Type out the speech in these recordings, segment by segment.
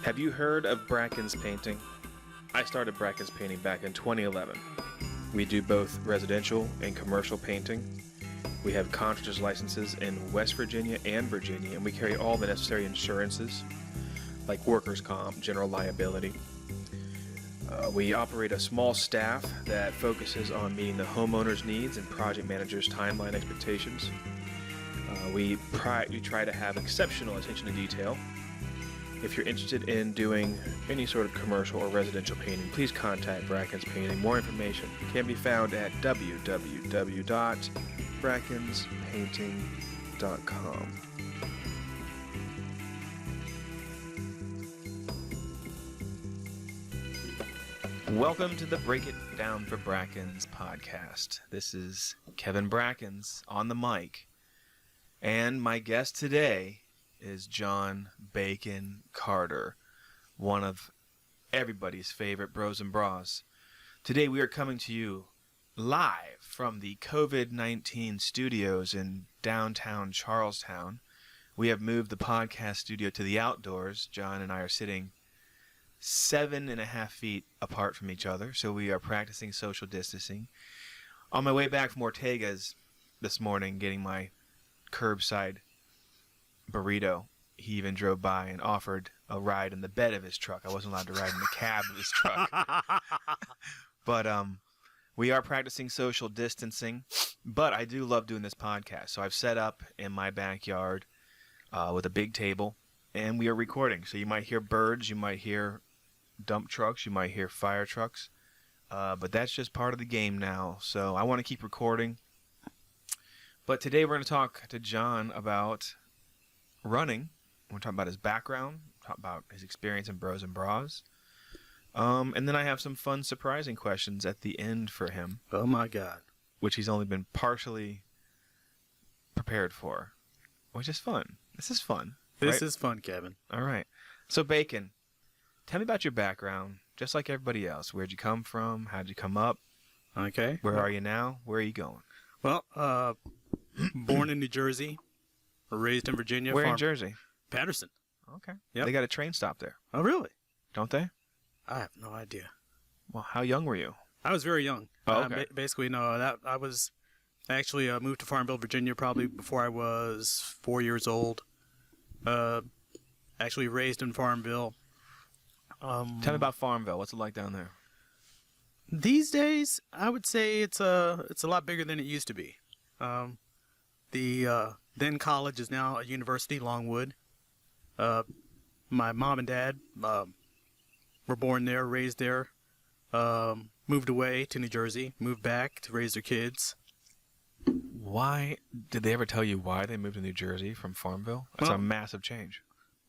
Have you heard of Brackens painting? I started Brackens painting back in 2011. We do both residential and commercial painting. We have contractor's licenses in West Virginia and Virginia, and we carry all the necessary insurances like workers' comp, general liability. We operate a small staff that focuses on meeting the homeowner's needs and project managers' timeline expectations. We try to have exceptional attention to detail. If you're interested in doing any sort of commercial or residential painting, please contact Brackens Painting. More information can be found at www.brackenspainting.com. Welcome to the Break It Down for Brackens podcast. This is Kevin Brackens on the mic, and my guest today is John Bacon Carter, one of everybody's favorite bros and bras. Today we are coming to you live from the COVID-19 studios in downtown Charlestown. We have moved the podcast studio to the outdoors. John and I are sitting 7.5 feet apart from each other, so we are practicing social distancing. On my way back from Ortega's this morning, getting my curbside burrito, he even drove by and offered a ride in the bed of his truck. I wasn't allowed to ride in the cab of his truck. But we are practicing social distancing, but I do love doing this podcast. So I've set up in my backyard with a big table, and we are recording. So you might hear birds, you might hear dump trucks, you might hear fire trucks, but that's just part of the game now. So I want to keep recording. But today we're going to talk to John about running. We're talking about his background, talk about his experience in Bros and Bras. And then I have some fun, surprising questions at the end for him. Oh my God. Which he's only been partially prepared for, which is fun. This is fun. This is fun, Kevin. All right. So, Bacon, tell me about your background, just like everybody else. Where'd you come from? How'd you come up? Okay. Where are you now? Where are you going? Well, born in New Jersey, raised in Virginia. Where in Jersey? Patterson. Okay. Yep. They got a train stop there. Oh, really? Don't they? I have no idea. Well, how young were you? I was very young. Oh, okay. Basically, no. I actually moved to Farmville, Virginia, probably before I was 4 years old. Actually raised in Farmville. Tell me about Farmville. What's it like down there? These days, I would say it's a lot bigger than it used to be. The then college is now a university, Longwood. My mom and dad were born there, raised there, moved away to New Jersey, moved back to raise their kids. Why did they ever tell you why they moved to New Jersey from Farmville? That's a massive change.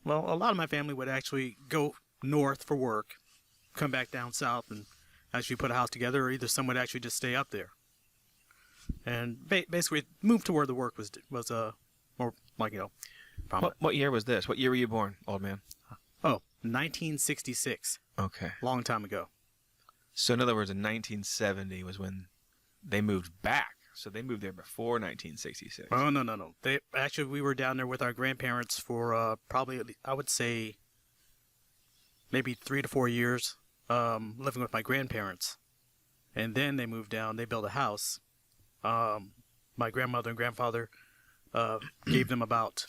Well, a lot of my family would actually go north for work, come back down south, and actually put a house together, or either some would actually just stay up there. And basically move to where the work was more like, What year was this? What year were you born, old man? Oh, 1966. Okay. Long time ago. So in other words, in 1970 was when they moved back. So they moved there before 1966. Oh, no. We were down there with our grandparents for probably, I would say, maybe 3 to 4 years, living with my grandparents. And then they moved down. They built a house. My grandmother and grandfather gave them about,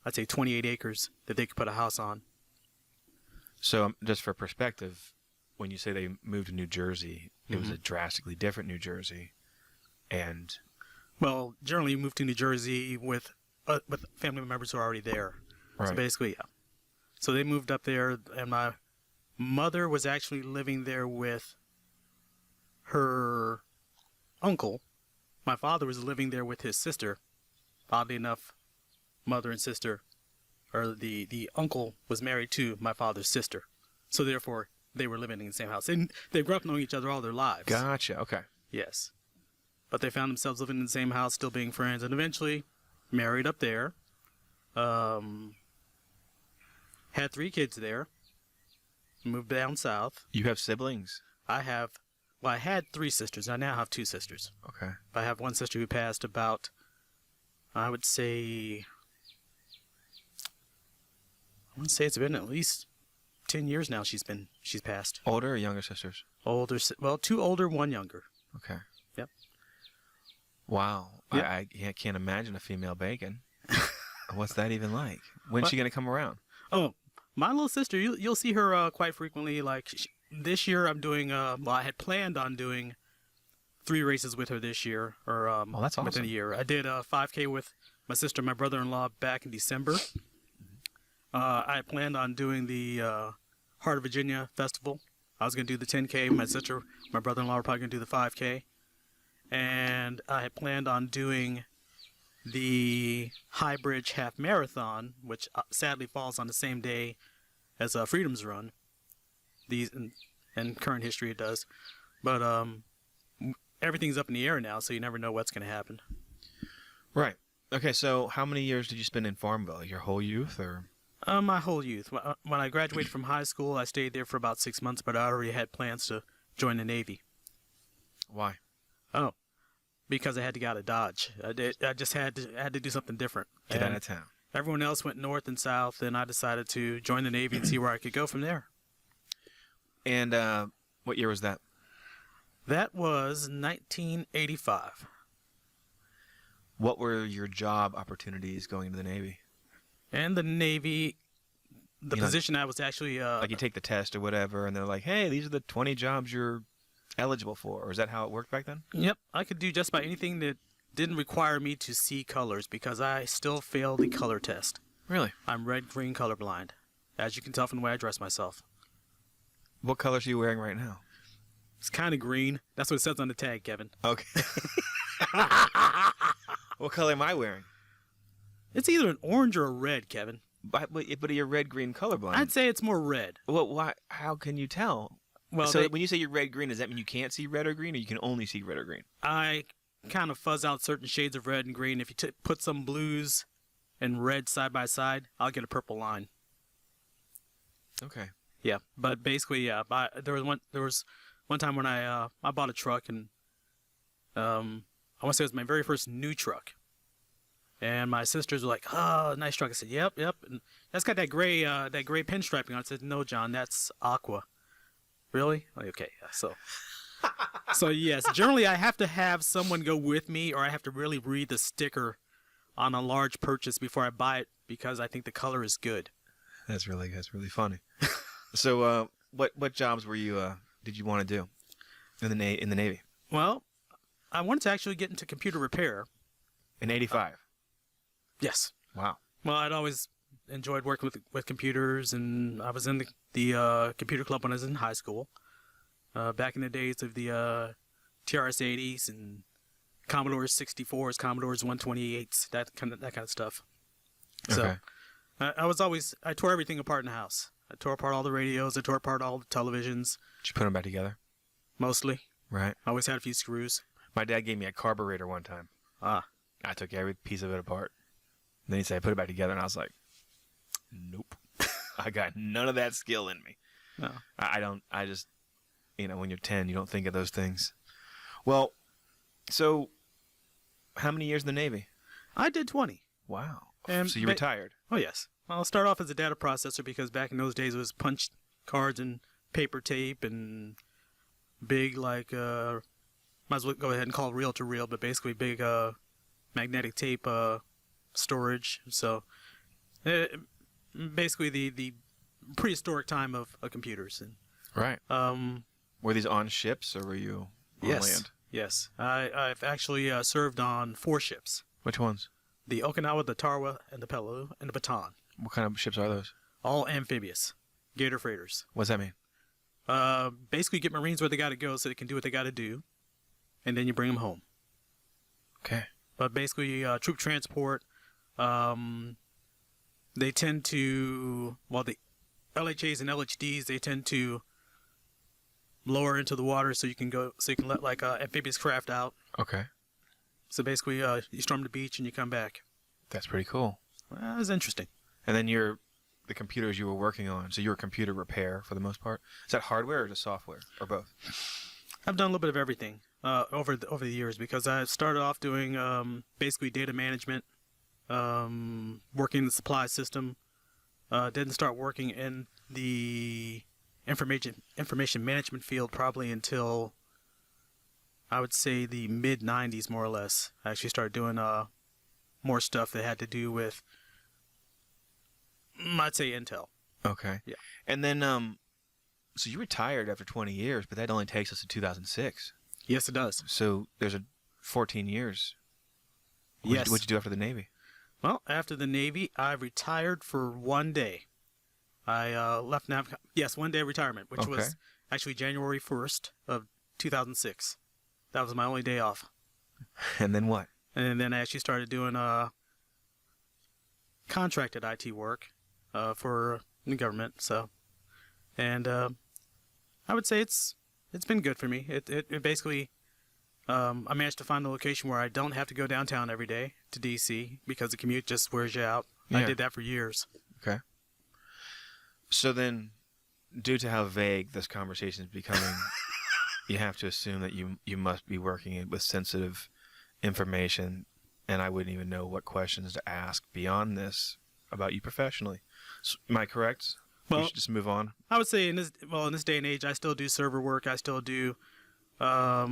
I'd say, 28 acres that they could put a house on. So just for perspective, when you say they moved to New Jersey, it was a drastically different New Jersey. And well, generally you move to New Jersey with family members who are already there. Right. So basically, yeah. So they moved up there, and my mother was actually living there with her uncle. My father was living there with his sister. Oddly enough, mother and sister, or the uncle was married to my father's sister. So therefore, they were living in the same house. And they grew up knowing each other all their lives. Gotcha. Okay. Yes. But they found themselves living in the same house, still being friends, and eventually married up there. Had 3 kids there. Moved down south. You have siblings? I had 3 sisters. I now have 2 sisters. Okay. I have one sister who passed about, I would say it's been at least 10 years now she's passed. Older or younger sisters? Older, well, 2 older, 1 younger. Okay. Yep. Wow. Yep. I can't imagine a female bacon. What's that even like? When's she going to come around? Oh, my little sister, you'll see her quite frequently. Like this year I'm doing, well, I had planned on doing 3 races with her this year, or that's awesome. within a year. I did a 5K with my sister and my brother-in-law back in December. I planned on doing the Heart of Virginia Festival. I was going to do the 10K. My sister, my brother-in-law were probably going to do the 5K. And I had planned on doing the High Bridge Half Marathon, which sadly falls on the same day as Freedom's Run. These in current history it does. But everything's up in the air now, so you never know what's going to happen. Right. Okay, so how many years did you spend in Farmville? Your whole youth, or? My whole youth. When I graduated from high school, I stayed there for about 6 months, but I already had plans to join the Navy. Why? Oh, because I had to get out of Dodge. I just had to do something different. Get out of town. Everyone else went north and south, and I decided to join the Navy and see where I could go from there. And what year was that? That was 1985. What were your job opportunities going to the Navy? And the Navy, the position I was actually... like you take the test or whatever, and they're like, hey, these are the 20 jobs you're eligible for. Or is that how it worked back then? Yep. I could do just about anything that didn't require me to see colors, because I still failed the color test. Really? I'm red-green colorblind, as you can tell from the way I dress myself. What colors are you wearing right now? It's kind of green. That's what it says on the tag, Kevin. Okay. What color am I wearing? It's either an orange or a red, Kevin. But you're red-green colorblind. I'd say it's more red. Well, why? How can you tell? Well, so when you say you're red-green, does that mean you can't see red or green, or you can only see red or green? I kind of fuzz out certain shades of red and green. If you put some blues and red side by side, I'll get a purple line. Okay. Yeah, but basically, yeah. There was one time when I bought a truck, and I want to say it was my very first new truck. And my sisters were like, "Oh, nice truck." I said, "Yep." And that's got that gray pinstriping on it. I said, "No, John, that's aqua." Really? Okay. So yes, generally I have to have someone go with me, or I have to really read the sticker on a large purchase before I buy it, because I think the color is good. That's really funny. So, what jobs did you want to do in the Navy? Well, I wanted to actually get into computer repair. In '85. Yes. Wow. Well, I'd always enjoyed working with computers, and I was in the computer club when I was in high school. Back in the days of the TRS-80s and Commodore 64s, Commodores 128s, that kind of stuff. Okay. So I tore everything apart in the house. I tore apart all the radios. I tore apart all the televisions. Did you put them back together? Mostly. Right. I always had a few screws. My dad gave me a carburetor one time. Ah. I took every piece of it apart. And then he said, put it back together. And I was like, nope. I got none of that skill in me. No. I just, when you're 10, you don't think of those things. Well, so how many years in the Navy? I did 20. Wow. And so you retired? Oh, yes. I'll start off as a data processor, because back in those days it was punch cards and paper tape and big, like, might as well go ahead and call it reel-to-reel, but basically big magnetic tape storage. So basically the prehistoric time of computers. And, right. Were these on ships, or were you on land? Yes. I've actually served on 4 ships. Which ones? The Okinawa, the Tarawa, and the Peleliu, and the Bataan. What kind of ships are those? All amphibious. Gator freighters. What does that mean? Basically get Marines where they got to go so they can do what they got to do, and then you bring them home. Okay. But basically, troop transport, they tend to, the LHAs and LHDs, they tend to lower into the water so you can let like amphibious craft out. Okay. So basically, you storm the beach and you come back. That's pretty cool. Well, it was interesting. And then the computers you were working on, so you were computer repair for the most part. Is that hardware or is it software, or both? I've done a little bit of everything over the years, because I started off doing basically data management, working in the supply system. Didn't start working in the information management field probably until I would say the mid '90s, more or less. I actually started doing more stuff that had to do with, I'd say, Intel. Okay. Yeah. And then, so you retired after 20 years, but that only takes us to 2006. Yes, it does. So there's 14 years. Yes. What'd you do after the Navy? Well, after the Navy, I retired for one day. I left NAVCOM. Yes, one day retirement, which was actually January 1st of 2006. That was my only day off. And then what? And then I actually started doing contracted IT work for the government. So, and I would say it's been good for me. It basically, I managed to find a location where I don't have to go downtown every day to DC because the commute just wears you out. Yeah. I did that for years. Okay. So then, due to how vague this conversation is becoming, you have to assume that you must be working with sensitive information, and I wouldn't even know what questions to ask beyond this about you professionally. So, am I correct? Well, we should just move on. I would say in this day and age, I still do server work. I still do. I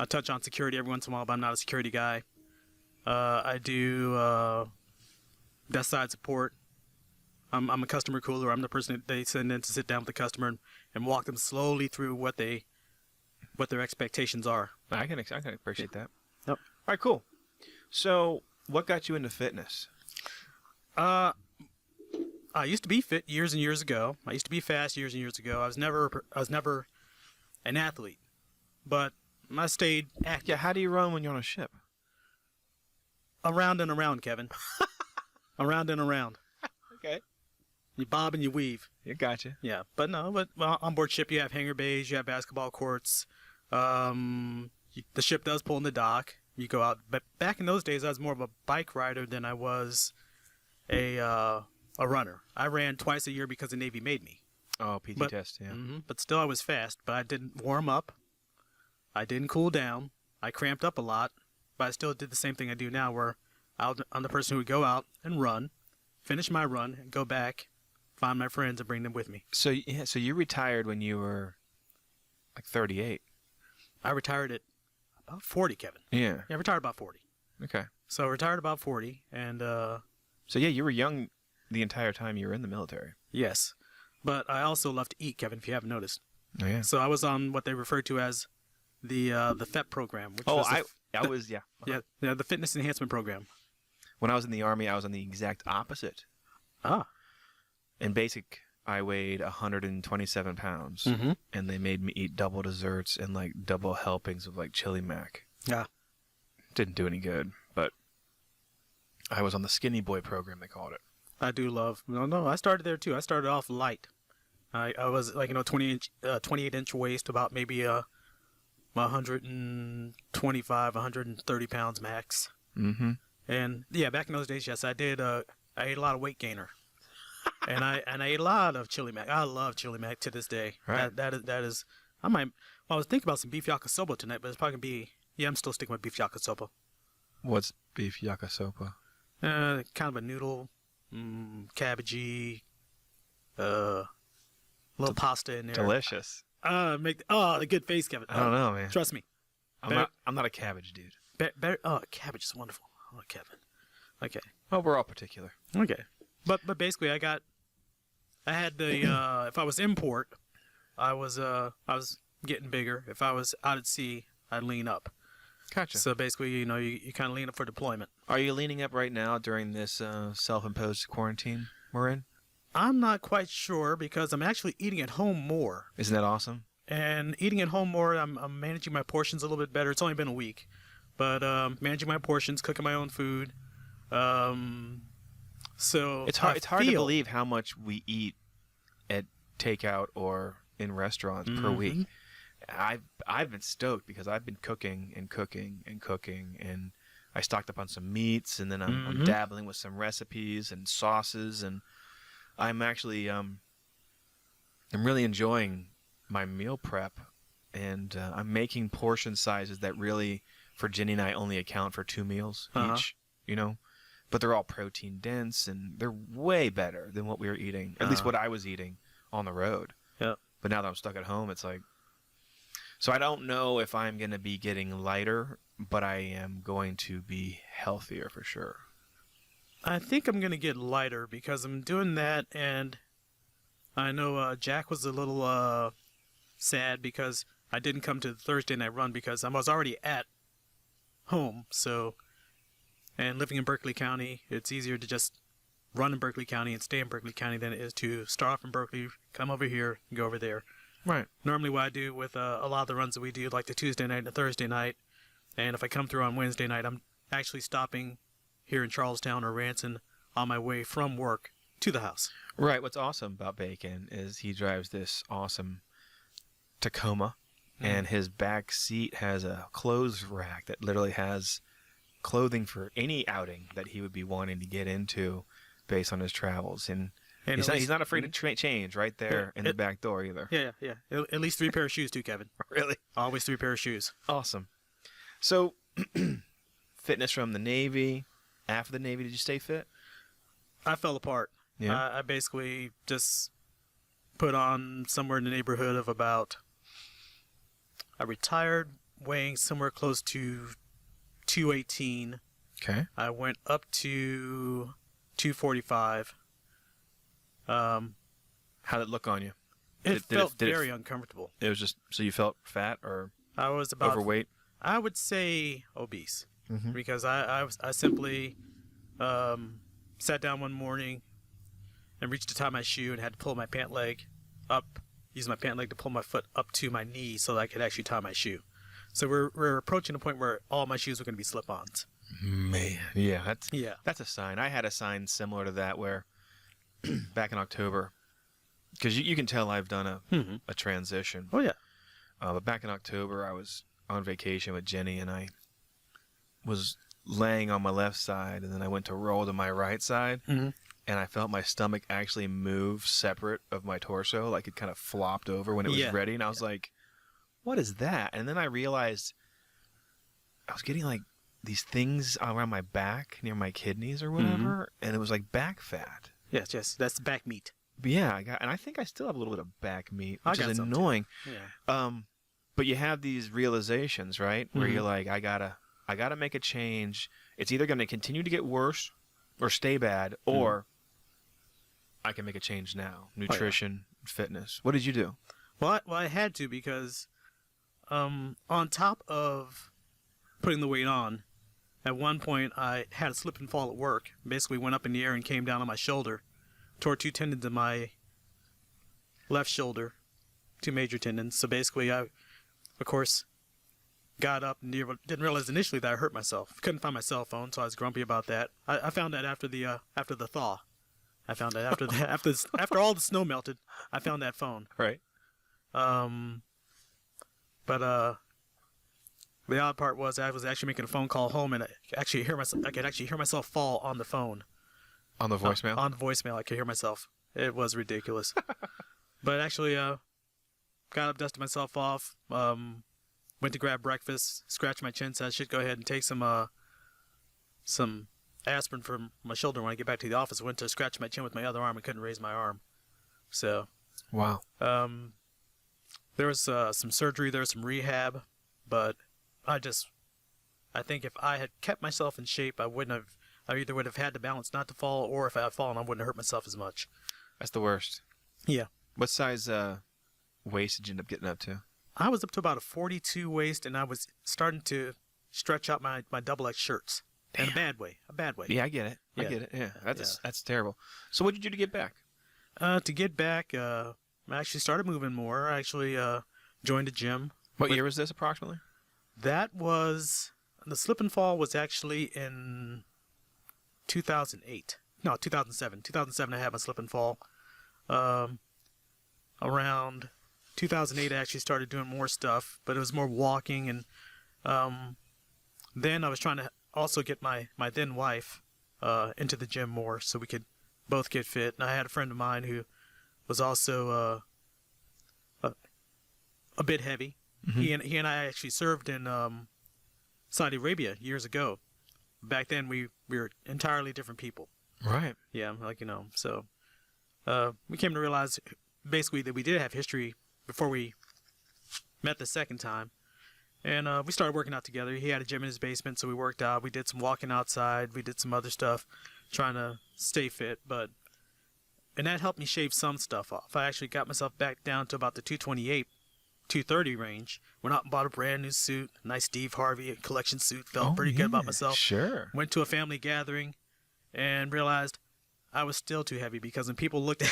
touch on security every once in a while, but I'm not a security guy. I do desk side support. I'm a customer cooler. I'm the person that they send in to sit down with the customer and walk them slowly through what their expectations are. I can appreciate that. Yep. All right, cool. So, what got you into fitness? I used to be fit years and years ago. I used to be fast years and years ago. I was never an athlete, but I stayed active. Yeah, how do you run when you're on a ship? Around and around, Kevin. Around and around. Okay. You bob and you weave. You gotcha. Yeah, but well, on board ship you have hangar bays, you have basketball courts. The ship does pull in the dock. You go out, but back in those days, I was more of a bike rider than I was a runner. I ran twice a year because the Navy made me. Oh, PT test, yeah. But still, I was fast. But I didn't warm up. I didn't cool down. I cramped up a lot, but I still did the same thing I do now, where I'm the person who would go out and run, finish my run, and go back, find my friends, and bring them with me. So you retired when you were like 38. I retired at about 40, Kevin. Yeah. Yeah, I retired about 40. Okay. So I retired about 40, and So yeah, you were young the entire time you were in the military. yes. But I also love to eat, Kevin, if you haven't noticed. Oh yeah. So I was on what they refer to as the FEP program. Which was the fitness enhancement program. When I was in the Army, I was on the exact opposite. Ah. In basic, I weighed 127 pounds, and they made me eat double desserts and like double helpings of like chili mac. Yeah. Didn't do any good, but I was on the skinny boy program, they called it. I do love. No, I started there too. I started off light. I was like 28-inch waist, about maybe 125, 130 pounds max. Mm-hmm. And yeah, back in those days, yes, I did. I ate a lot of weight gainer, and I ate a lot of chili mac. I love chili mac to this day. Right. That is. I was thinking about some beef yakisoba tonight, but it's probably gonna be. Yeah, I'm still sticking with beef yakisoba. What's beef yakisoba? Kind of a noodle, cabbagey, little pasta in there. Delicious. A good face, Kevin. I don't know, man. Trust me. I'm not a cabbage dude. Cabbage is wonderful. Oh, Kevin. Okay. Well, we're all particular. Okay. But basically, I had the if I was import, I was getting bigger. If I was out at sea, I'd lean up. Gotcha. So basically, you kind of lean up for deployment. Are you leaning up right now during this self-imposed quarantine we're in? I'm not quite sure because I'm actually eating at home more. Isn't that awesome? And eating at home more, I'm managing my portions a little bit better. It's only been a week, but managing my portions, cooking my own food. So it's hard to believe how much we eat at takeout or in restaurants per week. I've been stoked because I've been cooking, and I stocked up on some meats, and then I'm dabbling with some recipes and sauces, and I'm actually I'm really enjoying my meal prep, and I'm making portion sizes that really, for Jenny and I, only account for 2 meals each. but they're all protein dense and they're way better than what we were eating, at least what I was eating on the road. Yeah. But now that I'm stuck at home, it's like, so I don't know if I'm going to be getting lighter, but I am going to be healthier for sure. I think I'm going to get lighter because I'm doing that, and I know Jack was a little sad because I didn't come to the Thursday night run because I was already at home. So, and living in Berkeley County, it's easier to just run in Berkeley County and stay in Berkeley County than it is to start off in Berkeley, come over here, and go over there. Right. Normally what I do with a lot of the runs that we do, like the Tuesday night and the Thursday night, and if I come through on Wednesday night, I'm actually stopping here in Charlestown or Ranson on my way from work to the house. Right. What's awesome about Bacon is he drives this awesome Tacoma, and his back seat has a clothes rack that literally has clothing for any outing that he would be wanting to get into based on his travels. And he's not afraid to change right there in the back door either. Yeah. At least 3 pair of shoes too, Kevin. Really? Always 3 pair of shoes. Awesome. So, fitness from the Navy. After the Navy, did you stay fit? I fell apart. Yeah. I basically just put on somewhere in the neighborhood of about, I retired weighing somewhere close to 218. Okay. I went up to 245. How did it look on you? It felt very uncomfortable. It was just, so you felt fat or I was about overweight? I would say obese, Mm-hmm. because I simply sat down one morning and reached to tie my shoe and had to pull my pant leg up, use my pant leg to pull my foot up to my knee so that I could actually tie my shoe. So we're approaching a point where all my shoes are going to be slip-ons. Man, yeah, that's a sign. I had a sign similar to that where back in October, because you can tell I've done a transition. Oh yeah. But back in October, I was on vacation with Jenny, and I was laying on my left side, and then I went to roll to my right side, and I felt my stomach actually move separate of my torso, like it kind of flopped over when it was ready, and I was like, what is that? And then I realized I was getting like these things around my back near my kidneys or whatever, and it was like back fat. Yes, that's back meat. But yeah, and I think I still have a little bit of back meat, which I got is some annoying. too. Yeah. But you have these realizations, right? Where you're like, I gotta make a change. It's either going to continue to get worse or stay bad, or I can make a change now. Nutrition, fitness. What did you do? Well, I had to because on top of putting the weight on, at one point I had a slip and fall at work. Basically went up in the air and came down on my shoulder. Tore 2 tendons in my left shoulder, 2 major tendons. So basically I, of course, got up and didn't realize initially that I hurt myself. Couldn't find my cell phone, so I was grumpy about that. I found that after the thaw. I found that after all the snow melted, I found that phone. Right. But the odd part was I was actually making a phone call home, and I could actually hear myself fall on the phone. On the voicemail? On the voicemail, I could hear myself. It was ridiculous. But actually, got up, dusted myself off, went to grab breakfast, scratched my chin, said I should go ahead and take some aspirin from my shoulder when I get back to the office. I went to scratch my chin with my other arm and couldn't raise my arm. So, wow. There was some surgery, there was some rehab, but I think if I had kept myself in shape, I either would have had the balance not to fall, or if I had fallen, I wouldn't have hurt myself as much. That's the worst. Yeah. What size waist did you end up getting up to? I was up to about a 42 waist, and I was starting to stretch out my double X shirts. Damn. In a bad way. Yeah, I get it. Yeah. I get it. Yeah, that's terrible. So what did you do to get back? To get back, I actually started moving more. I actually joined a gym. What year was this approximately? The slip and fall was actually in 2008. No, 2007. 2007 I had my slip and fall. Around 2008 I actually started doing more stuff, but it was more walking, and then I was trying to also get my then wife into the gym more so we could both get fit. And I had a friend of mine who was also a bit heavy. Mm-hmm. He and I actually served in Saudi Arabia years ago. Back then, we were entirely different people. Right. Yeah, like, so we came to realize basically that we did have history before we met the second time. And we started working out together. He had a gym in his basement, so we worked out. We did some walking outside. We did some other stuff, trying to stay fit. And that helped me shave some stuff off. I actually got myself back down to about the 228, 230 range. Went out and bought a brand new suit, nice Steve Harvey collection suit. Felt pretty good about myself. Sure. Went to a family gathering and realized I was still too heavy, because when people looked at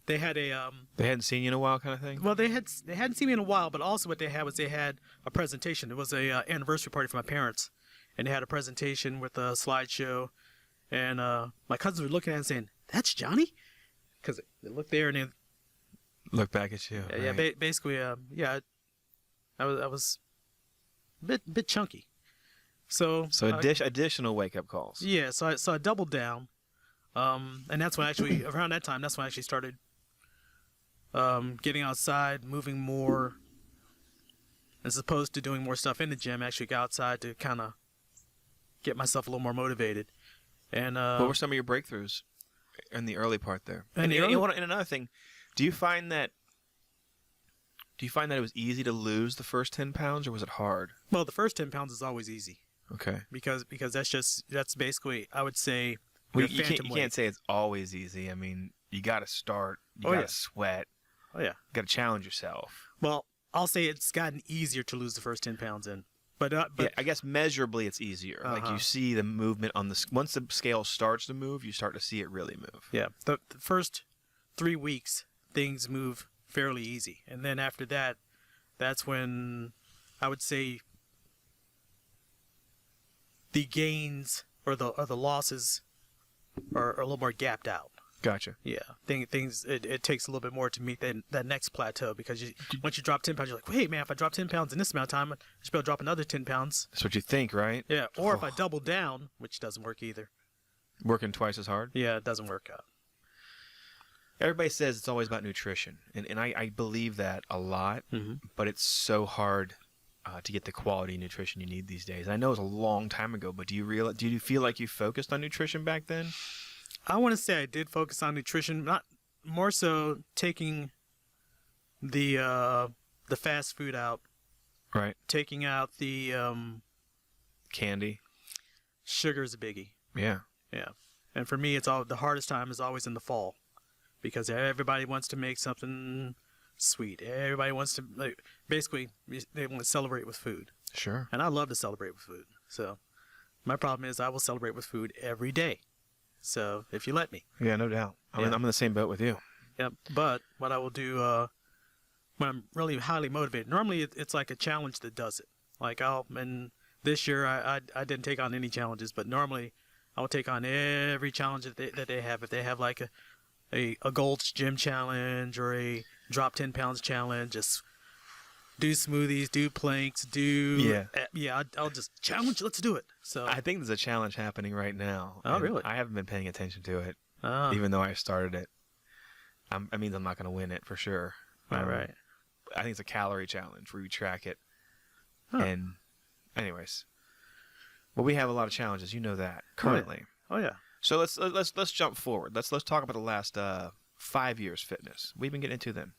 they had a They hadn't seen you in a while, kind of thing. well, they hadn't seen me in a while, but also what they had was they had a presentation. It was a anniversary party for my parents, and they had a presentation with a slideshow, and my cousins were looking at it and saying, "That's Johnny," because they looked there and they Look back at you. yeah, right. basically I was a bit chunky, so additional wake up calls. yeah, so I doubled down, and that's when actually around that time that's when I actually started getting outside, moving more, as opposed to doing more stuff in the gym. I actually got outside to kind of get myself a little more motivated. And what were some of your breakthroughs in the early part there? And And, the and, early- and another thing, do you find that it was easy to lose the first 10 pounds, or was it hard? well, the first 10 pounds is always easy, Okay. because that's basically, I would say, Well, your you phantom weight. can't say it's always easy. I mean, you got to start. You Oh, got to yeah. sweat. Oh yeah. You got to challenge yourself. Well, I'll say it's gotten easier to lose the first 10 pounds in, but Yeah, I guess measurably it's easier. Like Uh-huh. you see the movement on the once the scale starts to move, you start to see it really move. yeah, the first 3 weeks things move fairly easy, and then after that, that's when I would say the gains or the losses are a little more gapped out. Gotcha. Yeah, things it takes a little bit more to meet that next plateau, because once you drop 10 pounds, you're like, wait, man, if I drop 10 pounds in this amount of time, I should be able to drop another 10 pounds. That's what you think, right? Yeah, or if I double down, which doesn't work either. Working twice as hard. Yeah, it doesn't work out. Everybody says it's always about nutrition, and I believe that a lot, Mhm. but it's so hard to get the quality nutrition you need these days. I know it's a long time ago, but do you feel like you focused on nutrition back then? I want to say I did focus on nutrition, not more so taking the fast food out, Right. taking out the Candy. sugar is a biggie. Yeah. Yeah, and for me, the hardest time is always in the fall, because everybody wants to make something sweet. Everybody wants to basically they want to celebrate with food, Sure. and I love to celebrate with food. So my problem is I will celebrate with food every day. So if you let me. Yeah, no doubt. I'm in the same boat with you. Yep. But what I will do when I'm really highly motivated, normally it's like a challenge that does it. Like and this year I didn't take on any challenges, but normally I will take on every challenge that they have. If they have like a Gold's Gym challenge or a drop 10 pounds challenge, just do smoothies, do planks, I'll just challenge. Let's do it. So I think there's a challenge happening right now. Oh, and really? I haven't been paying attention to it, oh, even though I started it. I mean, I'm not going to win it for sure. all right. I think it's a calorie challenge where you track it. Huh. And, anyways, well, we have a lot of challenges. You know that currently. Oh yeah. So let's jump forward. Let's talk about the last 5 years fitness. We've been getting into them.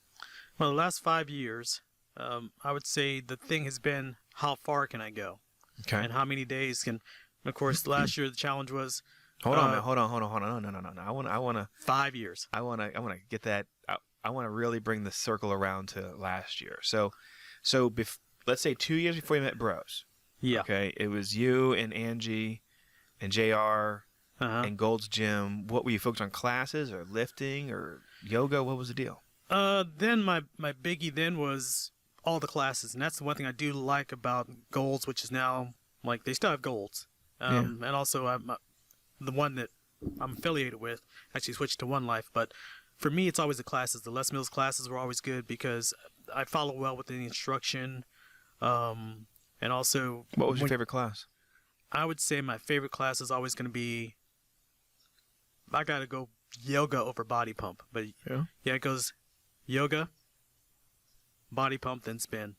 Well, the last 5 years, I would say the thing has been how far can I go, Okay. and how many days can. Of course, last year the challenge was Hold on, man. Hold on. No. I want to 5 years. I want to get that. I want to really bring the circle around to last year. So let's say 2 years before you met Bros. Yeah. Okay. It was you and Angie and JR Uh-huh. and Gold's Gym. What were you focused on? Classes or lifting or yoga? What was the deal? Then my biggie then was all the classes, and that's the one thing I do like about Golds, which is now like they still have Golds, and also the one that I'm affiliated with actually switched to One Life. But for me, it's always the classes. The Les Mills classes were always good because I follow well with the instruction, and also What was your favorite class? I would say my favorite class is always going to be. I gotta go yoga over body pump, but yeah, it goes yoga, body pump, then spin.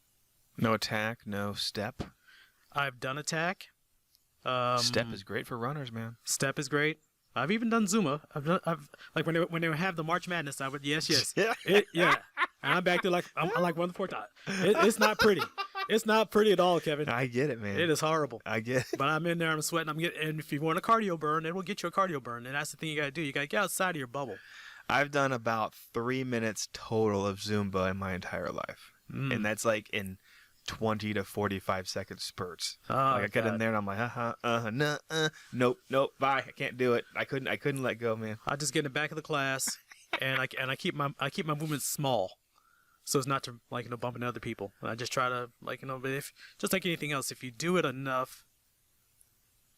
No attack, no step. I've done attack. Step is great for runners, man. Step is great. I've even done Zumba. I've like when they have the March Madness, I would yes. Yeah. And I'm back there like I'm like one of the four times. It's not pretty. It's not pretty at all, Kevin. I get it, man. It is horrible. I get it. But I'm in there, I'm sweating, and if you want a cardio burn, it will get you a cardio burn. And that's the thing you got to do. You got to get outside of your bubble. I've done about 3 minutes total of Zumba in my entire life. And that's like in 20 to 45 second spurts. Oh, like I get in there and I'm like, nope, bye. I can't do it. I couldn't let go, man. I just get in the back of the class, and I keep my movements small, so it's not to bump into other people. And I just try to but if just like anything else, if you do it enough,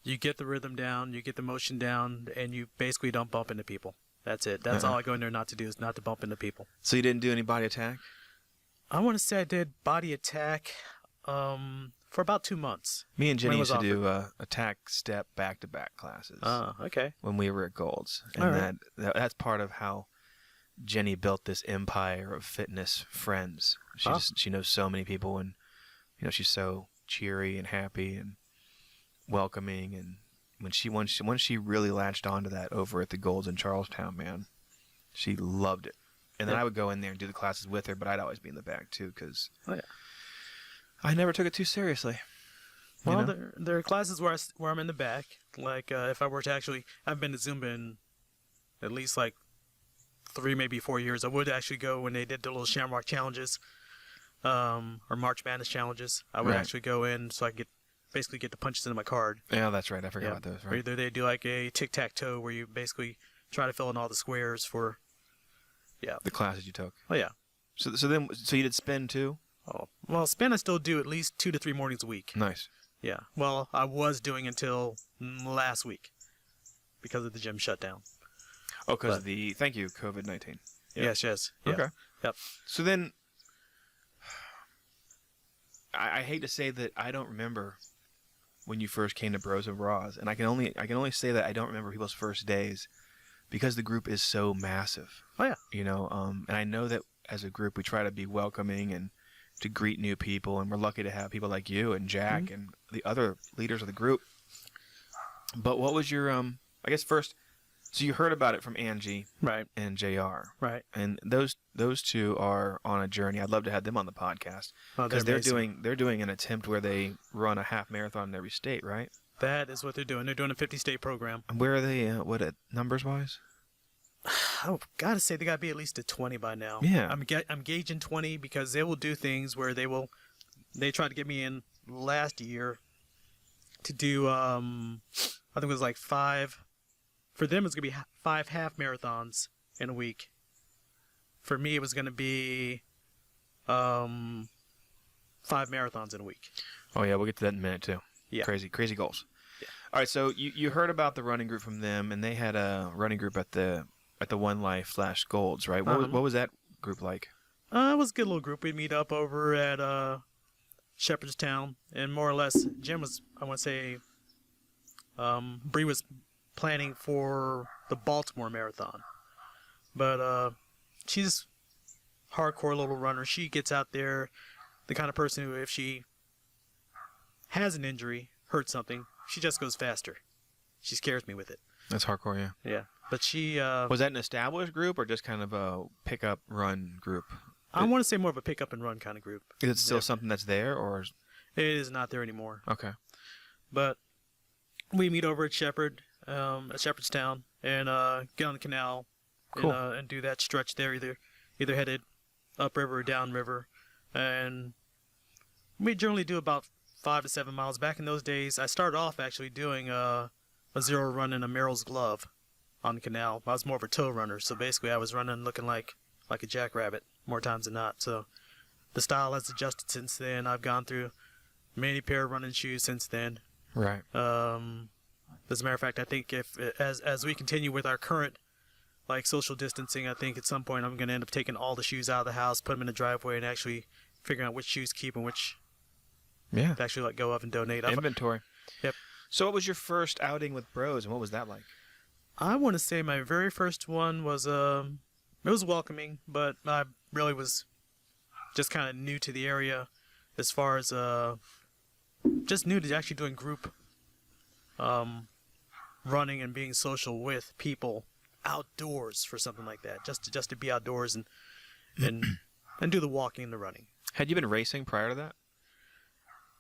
you get the rhythm down, you get the motion down, and you basically don't bump into people. That's it. That's all I go in there not to do, is not to bump into people. So you didn't do any body attack? I want to say I did body attack for about 2 months. Me and Jenny used to do attack step back-to-back classes. Oh, okay. When we were at Gold's. And all right. that's part of how Jenny built this empire of fitness friends. She knows so many people, and she's so cheery and happy and welcoming. And once she really latched onto that over at the Gold's in Charlestown, man, she loved it. And then I would go in there and do the classes with her, but I'd always be in the back too, because I never took it too seriously. Well, there are classes where I'm in the back. Like if I were to actually, I've been to Zumba in at least like 3, maybe 4 years. I would actually go when they did the little Shamrock challenges, or March Madness challenges. I would actually go in so I could basically get the punches into my card. Yeah, that's right. I forgot about those. Right. Or either they do like a tic-tac-toe where you basically try to fill in all the squares for. Yeah. The classes you took. Oh, yeah. So you did spin too? Oh, well, spin I still do at least 2 to 3 mornings a week. Nice. Yeah. Well, I was doing until last week because of the gym shutdown. Oh, because of the, thank you, COVID-19. Yeah. Yes. Yeah. Okay. Yep. So then, I hate to say that I don't remember when you first came to Bros and Bras, and I can only say that I don't remember people's first days, because the group is so massive. Oh, yeah. And I know that as a group we try to be welcoming and to greet new people, and we're lucky to have people like you and Jack and the other leaders of the group. But what was your, I guess first, so you heard about it from Angie and JR. Right. And those two are on a journey. I'd love to have them on the podcast, because they're doing an attempt where they run a half marathon in every state, right? That is what they're doing. They're doing a 50-state program. And where are they, numbers-wise? I've got to say they got to be at least at 20 by now. Yeah. I'm gauging 20 because they will do things where they tried to get me in last year to do, I think it was like 5. For them, it's going to be 5 half marathons in a week. For me, it was going to be 5 marathons in a week. Oh, yeah, we'll get to that in a minute, too. Yeah. Crazy goals. Yeah. All right, so you heard about the running group from them, and they had a running group at the One Life / Golds, right? What was that group like? It was a good little group. We'd meet up over at Shepherdstown, and more or less, Jim was, I want to say, Bree was planning for the Baltimore Marathon. But she's a hardcore little runner. She gets out there, the kind of person who, if she has an injury, hurts something, she just goes faster. She scares me with it. That's hardcore, yeah. Yeah. But she... was that an established group or just kind of a pick-up run group? I want to say more of a pick-up and run kind of group. Is it still something that's there, or...? It is not there anymore. Okay. But we meet over at Shepherdstown, and get on the canal. Cool. And do that stretch there, either headed upriver or downriver. And we generally do about 5 to 7 miles. Back in those days, I started off actually doing a 0 run in a Merrill's glove on the canal. I was more of a toe runner, so basically I was running looking like a jackrabbit more times than not. So the style has adjusted since then. I've gone through many pair of running shoes since then. Right. As a matter of fact, I think as we continue with our current social distancing, I think at some point I'm going to end up taking all the shoes out of the house, put them in the driveway, and actually figuring out which shoes keep and which to actually let go of and donate. Inventory. Yep. So what was your first outing with Bros, and what was that like? I want to say my very first one was it was welcoming, but I really was just kind of new to the area as far as just new to actually doing group running and being social with people outdoors for something like that, just to be outdoors and do the walking and the running. Had you been racing prior to that?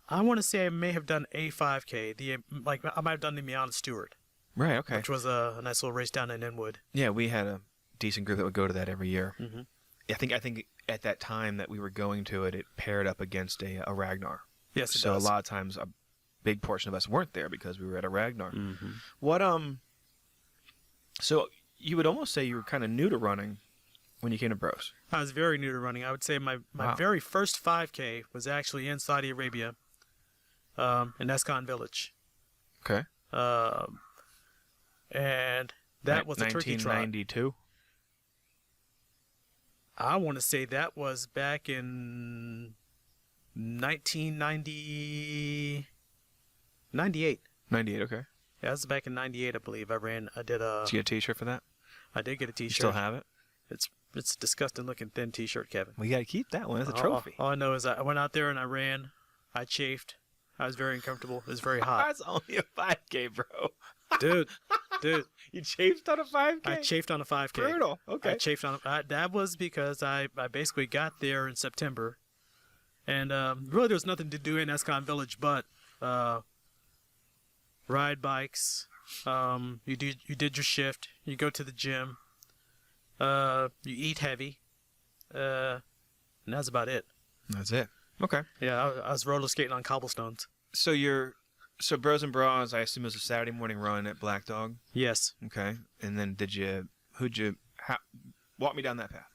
I want to say I may have done a 5K. I might have done the Miana Stewart, Right. Okay. which was a nice little race down in Inwood. Yeah, we had a decent group that would go to that every year. Mm-hmm. I think at that time that we were going to it, it paired up against a Ragnar. Yes, it so does. a lot of times a big portion of us weren't there because we were at a Ragnar. Mm-hmm. What So you would almost say you were kind of new to running when you came to Bros. I was very new to running. I would say my Wow. very first 5K was actually in Saudi Arabia, in Escon Village. Okay. And that was a turkey trot. 1992. I want to say that was back in 1998. 98. Okay. Yeah, that was back in 98, I believe. Did you get a T-shirt for that? I did get a You T-shirt. still have it? It's a disgusting looking thin T-shirt, Kevin. Well, you got to keep that one as a trophy. All I know is I went out there and I ran. I chafed. I was very uncomfortable. It was very hot. That's only a 5K, bro. Dude. You chafed on a 5K? I chafed on a 5K. Brutal. Okay. I chafed on that was because I basically got there in September. And really there was nothing to do in Escon Village but ride bikes. You did your shift. You go to the gym. You eat heavy. And that's about it. That's it. Okay. Yeah, I was roller skating on cobblestones. So Bros and Bras, I assume it was a Saturday morning run at Black Dog. Yes. Okay. And then walk me down that path.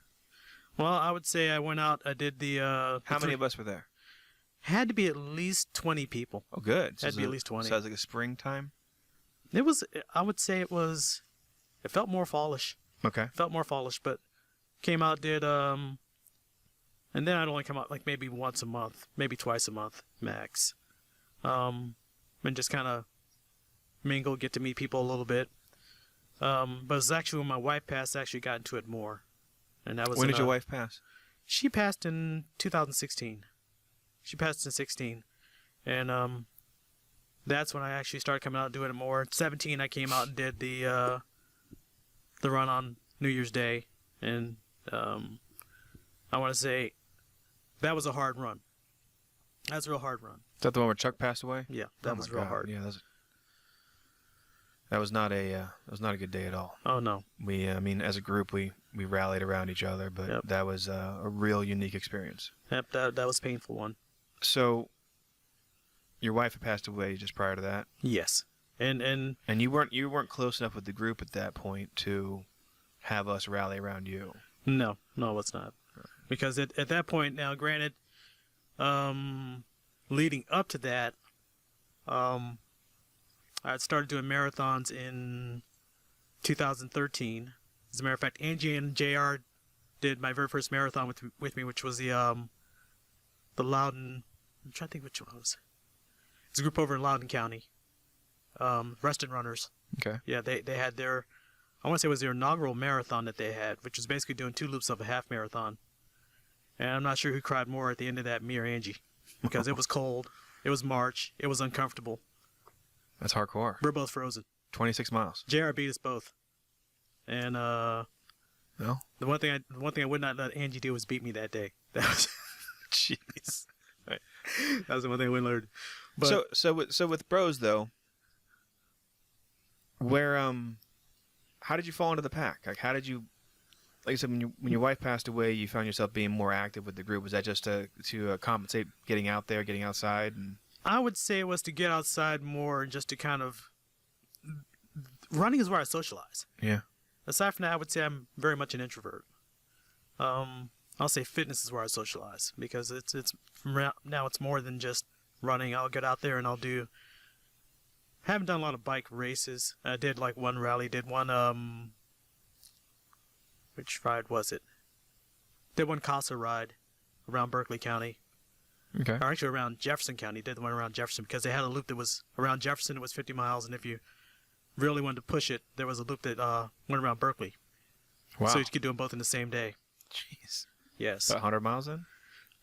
Well, I would say I went out. I did the. How many of us were there? Had to be at least 20 people. Oh, good. Had to be at least 20. So it was like a springtime? It was. I would say it was. It felt more fallish. Okay. Felt more fallish, but came out, did and then I'd only come out like maybe once a month, maybe twice a month max, and just kind of mingle, get to meet people a little bit. But it was actually when my wife passed, I actually got into it more, and that was When did your wife pass? She passed in 2016. She passed in 16, and that's when I actually started coming out and doing it more. 17, I came out and did the run on New Year's Day, and I want to say that was a hard run. That's a real hard run. Is that the one where Chuck passed away? Yeah, that was real hard. Yeah, that was not a good day at all. Oh no. I mean, as a group, we rallied around each other, but Yep. that was a real unique experience. Yep, that was a painful one. So, your wife had passed away just prior to that, Yes, and and you weren't close enough with the group at that point to have us rally around you. no, it's not, because at that point, now granted, leading up to that, I had started doing marathons in 2013. As a matter of fact, Angie and JR did my very first marathon with me, which was the Loudoun. I'm trying to think which one it was. It's a group over in Loudoun County. Reston Runners. Okay. Yeah, they had their, I want to say it was their inaugural marathon that they had, which was basically doing 2 loops of a half marathon. And I'm not sure who cried more at the end of that, me or Angie, because it was cold, it was March, it was uncomfortable. That's hardcore. We're both frozen. 26 miles. JR beat us both. And No? the one thing I would not let Angie do was beat me that day. That was Jeez. that was the one thing I wouldn't let her do. But So with Bros though, where how did you fall into the pack? Like how did you, like I said, when your wife passed away, you found yourself being more active with the group. Was that just to compensate getting out there, getting outside? And I would say it was to get outside more and just to kind of, running is where I socialize. yeah. Aside from that, I would say I'm very much an introvert. I'll say fitness is where I socialize, because it's now it's more than just running. I'll get out there and haven't done a lot of bike races. I did like one rally, did one which ride was it? Did one Casa ride around Berkeley County. Okay. Or actually around Jefferson County. Did the one around Jefferson because they had a loop that was around Jefferson. It was 50 miles, and if you really wanted to push it, there was a loop that went around Berkeley. Wow. So you could do them both in the same day. Jeez. Yes. About 100 miles in?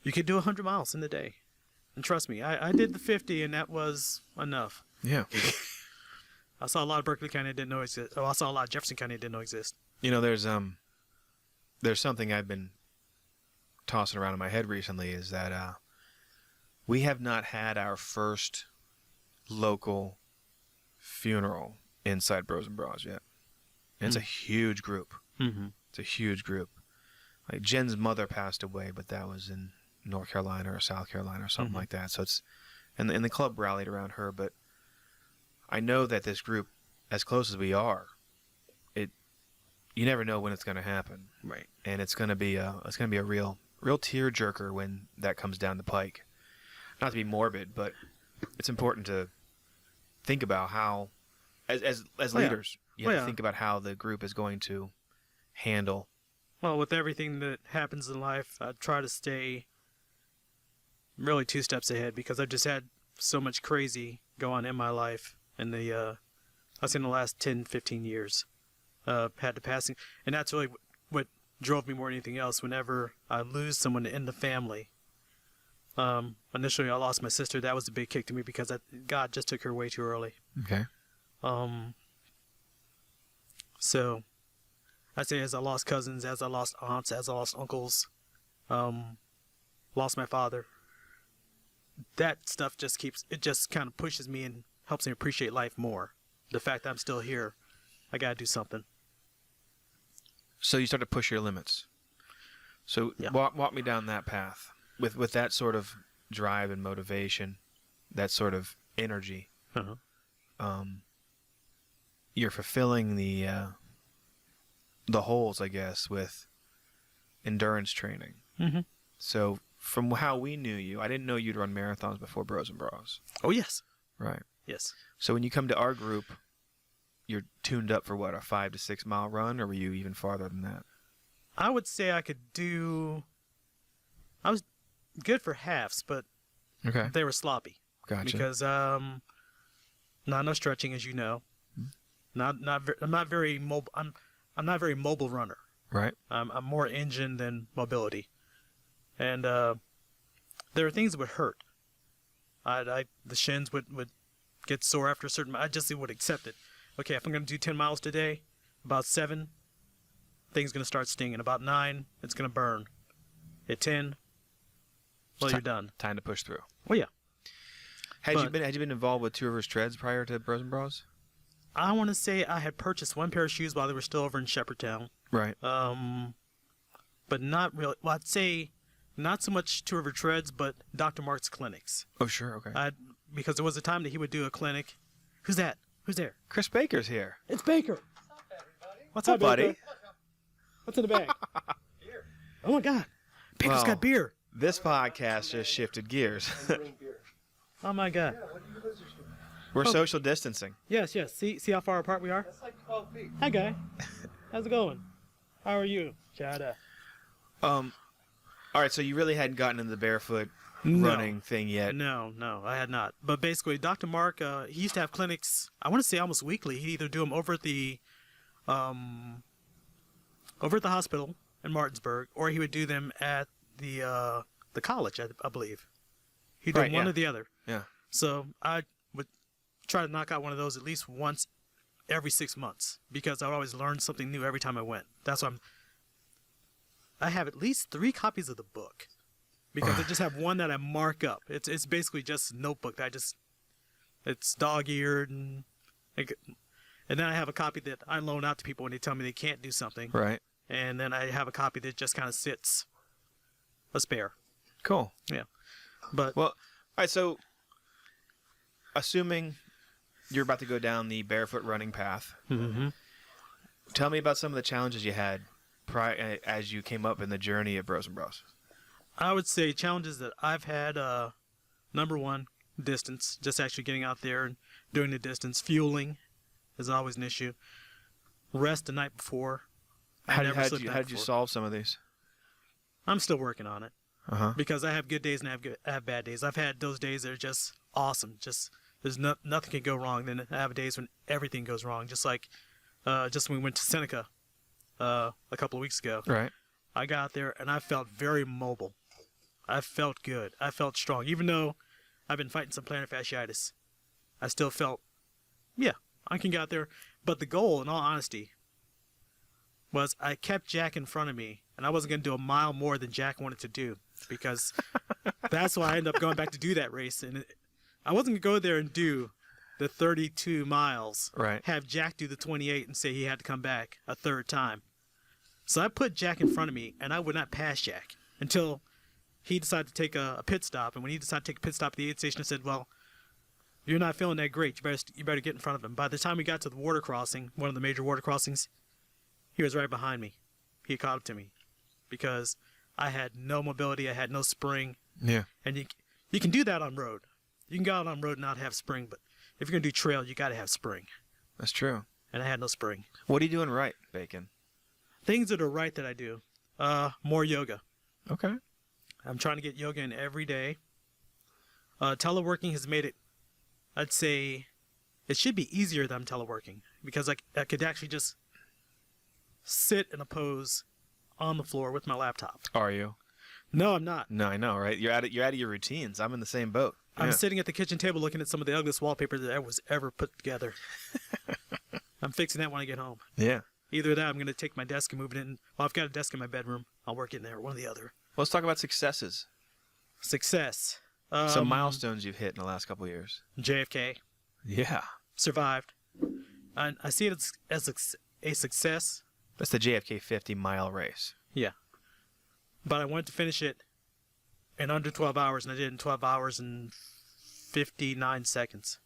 You could do 100 miles in the day. And trust me, I did the 50, and that was enough. Yeah. I saw a lot of Berkeley County I didn't know exist. Oh, I saw a lot of Jefferson County I didn't know exist. You know, there's something I've been tossing around in my head recently is that we have not had our first local funeral inside Bros and Bras yet. And it's a huge group. Mm-hmm. It's a huge group. Like Jen's mother passed away, but that was in North Carolina or South Carolina or something like that. So it's and the club rallied around her. But I know that this group, as close as we are, you never know when it's going to happen, Right. and it's going to be a real tearjerker when that comes down the pike. Not to be morbid, but it's important to think about how, as leaders, you have to think about how the group is going to handle. Well, with everything that happens in life, I try to stay really 2 steps ahead because I've just had so much crazy go on in my life in the last 10, 15 years. Had the passing, and that's really what drove me more than anything else. Whenever I lose someone in the family, initially I lost my sister. That was a big kick to me because God just took her way too early. Okay. So I say as I lost cousins, as I lost aunts, as I lost uncles, lost my father. That stuff just kind of pushes me and helps me appreciate life more. The fact that I'm still here, I gotta do something. So you start to push your limits. So walk me down that path with that sort of drive and motivation, that sort of energy. You're fulfilling the holes, I guess, with endurance training. Mm-hmm. So from how we knew you, I didn't know you'd run marathons before Bros and Bras. Oh yes. Right. Yes. So when you come to our group, you're tuned up for what, a 5 to 6 mile run, or were you even farther than that? I would say I was good for halves, but they were sloppy. Gotcha. Because not enough stretching, as you know. I'm not very mobile. I'm not a very mobile runner. Right. I'm more engine than mobility, and there are things that would hurt. The shins would get sore after a certain. I just would accept it. Okay, if I'm going to do 10 miles today, about 7, things going to start stinging. About 9, it's going to burn. At 10, well, you're done. Time to push through. Well, yeah. Had you been involved with Two Rivers Treads prior to Bros and Bras? I want to say I had purchased 1 pair of shoes while they were still over in Shepherdtown. Right. But not really. Well, I'd say not so much Two River Treads, but Dr. Mark's clinics. Oh, sure. Okay. Because there was a time that he would do a clinic. Who's that? Who's there? Chris Baker's here. It's Baker. What's up, buddy? What's in the bag? Beer. Oh my God. Baker's got beer. This podcast just shifted gears. Oh my God. We're social distancing. Yes. See how far apart we are? That's like 12 feet. Hi, guy. How's it going? How are you? Shut up. All right, so you really hadn't gotten into the barefoot running thing yet. No, I had not. But basically, Dr. Mark, he used to have clinics, I want to say almost weekly. He'd either do them over at the hospital in Martinsburg, or he would do them at the college, I believe. He'd do one or the other. Yeah. So I would try to knock out one of those at least once every 6 months, because I would always learn something new every time I went. That's why I have at least 3 copies of the book, because I just have one that I mark up. It's basically just a notebook that it's dog-eared, and then I have a copy that I loan out to people when they tell me they can't do something. Right. And then I have a copy that just kind of sits a spare. Cool. Yeah. But well, all right, so assuming you're about to go down the barefoot running path, tell me about some of the challenges you had as you came up in the journey of Bros and Bros. I would say challenges that I've had, number 1, distance, just actually getting out there and doing the distance. Fueling is always an issue. Rest the night before. How did you solve some of these? I'm still working on it. Because I have good days and I have bad days. I've had those days that are just awesome. Just nothing can go wrong. Then I have days when everything goes wrong. Just like just when we went to Seneca a couple of weeks ago. Right. I got out there and I felt very mobile. I felt good. I felt strong. Even though I've been fighting some plantar fasciitis, I still felt, I can get out there. But the goal, in all honesty, was I kept Jack in front of me, and I wasn't going to do a mile more than Jack wanted to do, because that's why I ended up going back to do that race. And I wasn't going to go there and do the 32 miles, Right. have Jack do the 28 and say he had to come back a third time. So I put Jack in front of me, and I would not pass Jack until he decided to take a pit stop. And when he decided to take a pit stop at the aid station, I said, well, you're not feeling that great. You better get in front of him. By the time we got to the water crossing, one of the major water crossings, he was right behind me. He caught up to me because I had no mobility. I had no spring. Yeah. And you can do that on road. You can go out on road and not have spring, but if you're going to do trail, you got to have spring. That's true. And I had no spring. What are you doing right, Bacon? Things that are right that I do. More yoga. Okay. I'm trying to get yoga in every day. Teleworking has made it, I'd say, it should be easier that I'm teleworking, because I could actually just sit in a pose on the floor with my laptop. Are you? No, I'm not. No, I know, right? You're out of your routines. I'm in the same boat. I'm Yeah. sitting at the kitchen table looking at some of the ugliest wallpaper that was ever put together. I'm fixing that when I get home. Yeah. Either that, I'm going to take my desk and move it in. Well, I've got a desk in my bedroom. I'll work in there, one or the other. Let's talk about successes. Success. Some milestones you've hit in the last couple of years. JFK. Yeah. Survived. I see it as a success. That's the JFK 50-mile race. Yeah. But I wanted to finish it in under 12 hours, and I did it in 12 hours and 59 seconds.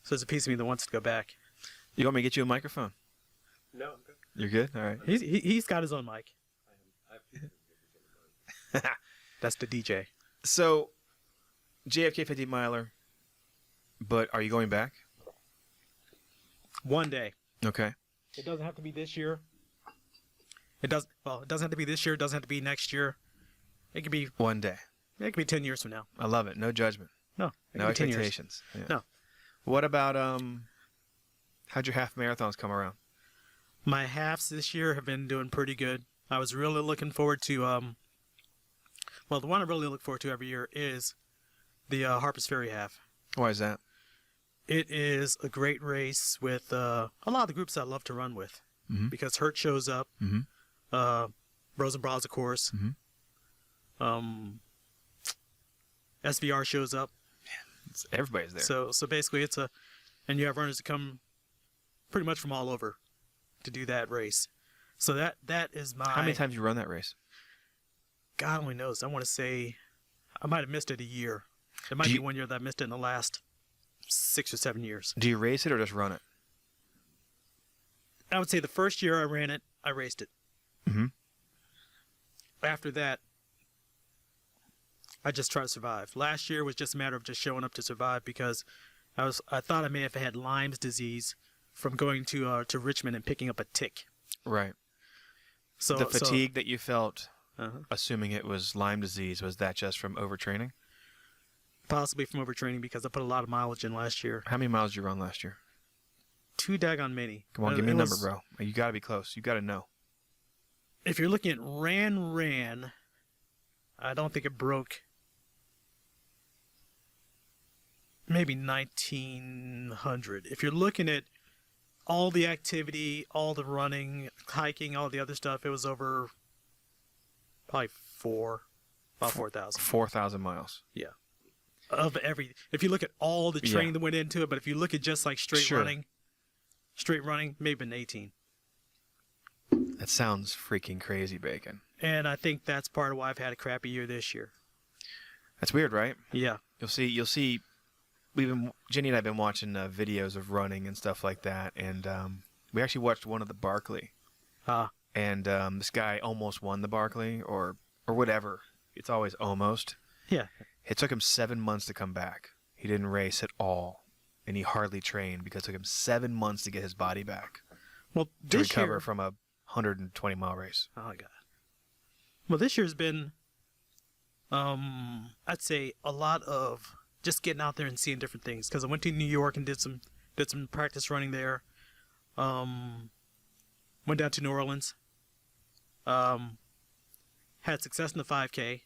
So there's a piece of me that wants to go back. You want me to get you a microphone? No, I'm good. You're good? All right. He's got his own mic. I've That's the DJ. So, JFK 50-miler, but are you going back? One day. Okay. It doesn't have to be this year. It doesn't have to be this year. It doesn't have to be next year. It could be One day. 10 years from now. I love it. No judgment. No. It No could be 10 years. expectations. Yeah. No. What about, how'd your half marathons come around? My halves this year have been doing pretty good. I was really looking forward to, well, the one I really look forward to every year is the Harpers Ferry half. Why is that? It is a great race with a lot of the groups I love to run with, Mhm. because Hurt shows up, Rosenbras, of course, SVR shows up. Everybody's there. So basically and you have runners that come pretty much from all over to do that race. So that is my... How many times you run that race? God only knows. I want to say I might have missed it a year. It might be 1 year that I missed it in the last 6 or 7 years. Do you race it or just run it? I would say the first year I ran it, I raced it. Mhm. After that, I just tried to survive. Last year was just a matter of just showing up to survive, because I thought I may have had Lyme's disease from going to Richmond and picking up a tick. Right. So The fatigue that you felt, Uh-huh. assuming it was Lyme disease, was that just from overtraining? Possibly from overtraining, because I put a lot of mileage in last year. How many miles did you run last year? Too daggone many. Come on, It give me a number, was- bro. You got to be close. You got to know. If you're looking at ran, I don't think it broke maybe 1,900. If you're looking at all the activity, all the running, hiking, all the other stuff, it was over probably about 4,000. 4,000 miles. Yeah. If you look at all the training Yeah. that went into it, but if you look at just like straight Sure. running, maybe an 18. That sounds freaking crazy, Bacon. And I think that's part of why I've had a crappy year this year. That's weird, right? Yeah. You'll see. Jenny and I have been watching videos of running and stuff like that, and we actually watched one of the Barkley. And this guy almost won the Barkley, or whatever. It's always almost. Yeah. It took him 7 months to come back. He didn't race at all, and he hardly trained because it took him 7 months to get his body back Well, to this recover year, from a 120-mile race. oh my God. Well, this year's been, I'd say a lot of just getting out there and seeing different things. Because I went to New York and did some practice running there. Went down to New Orleans. Had success in the 5K.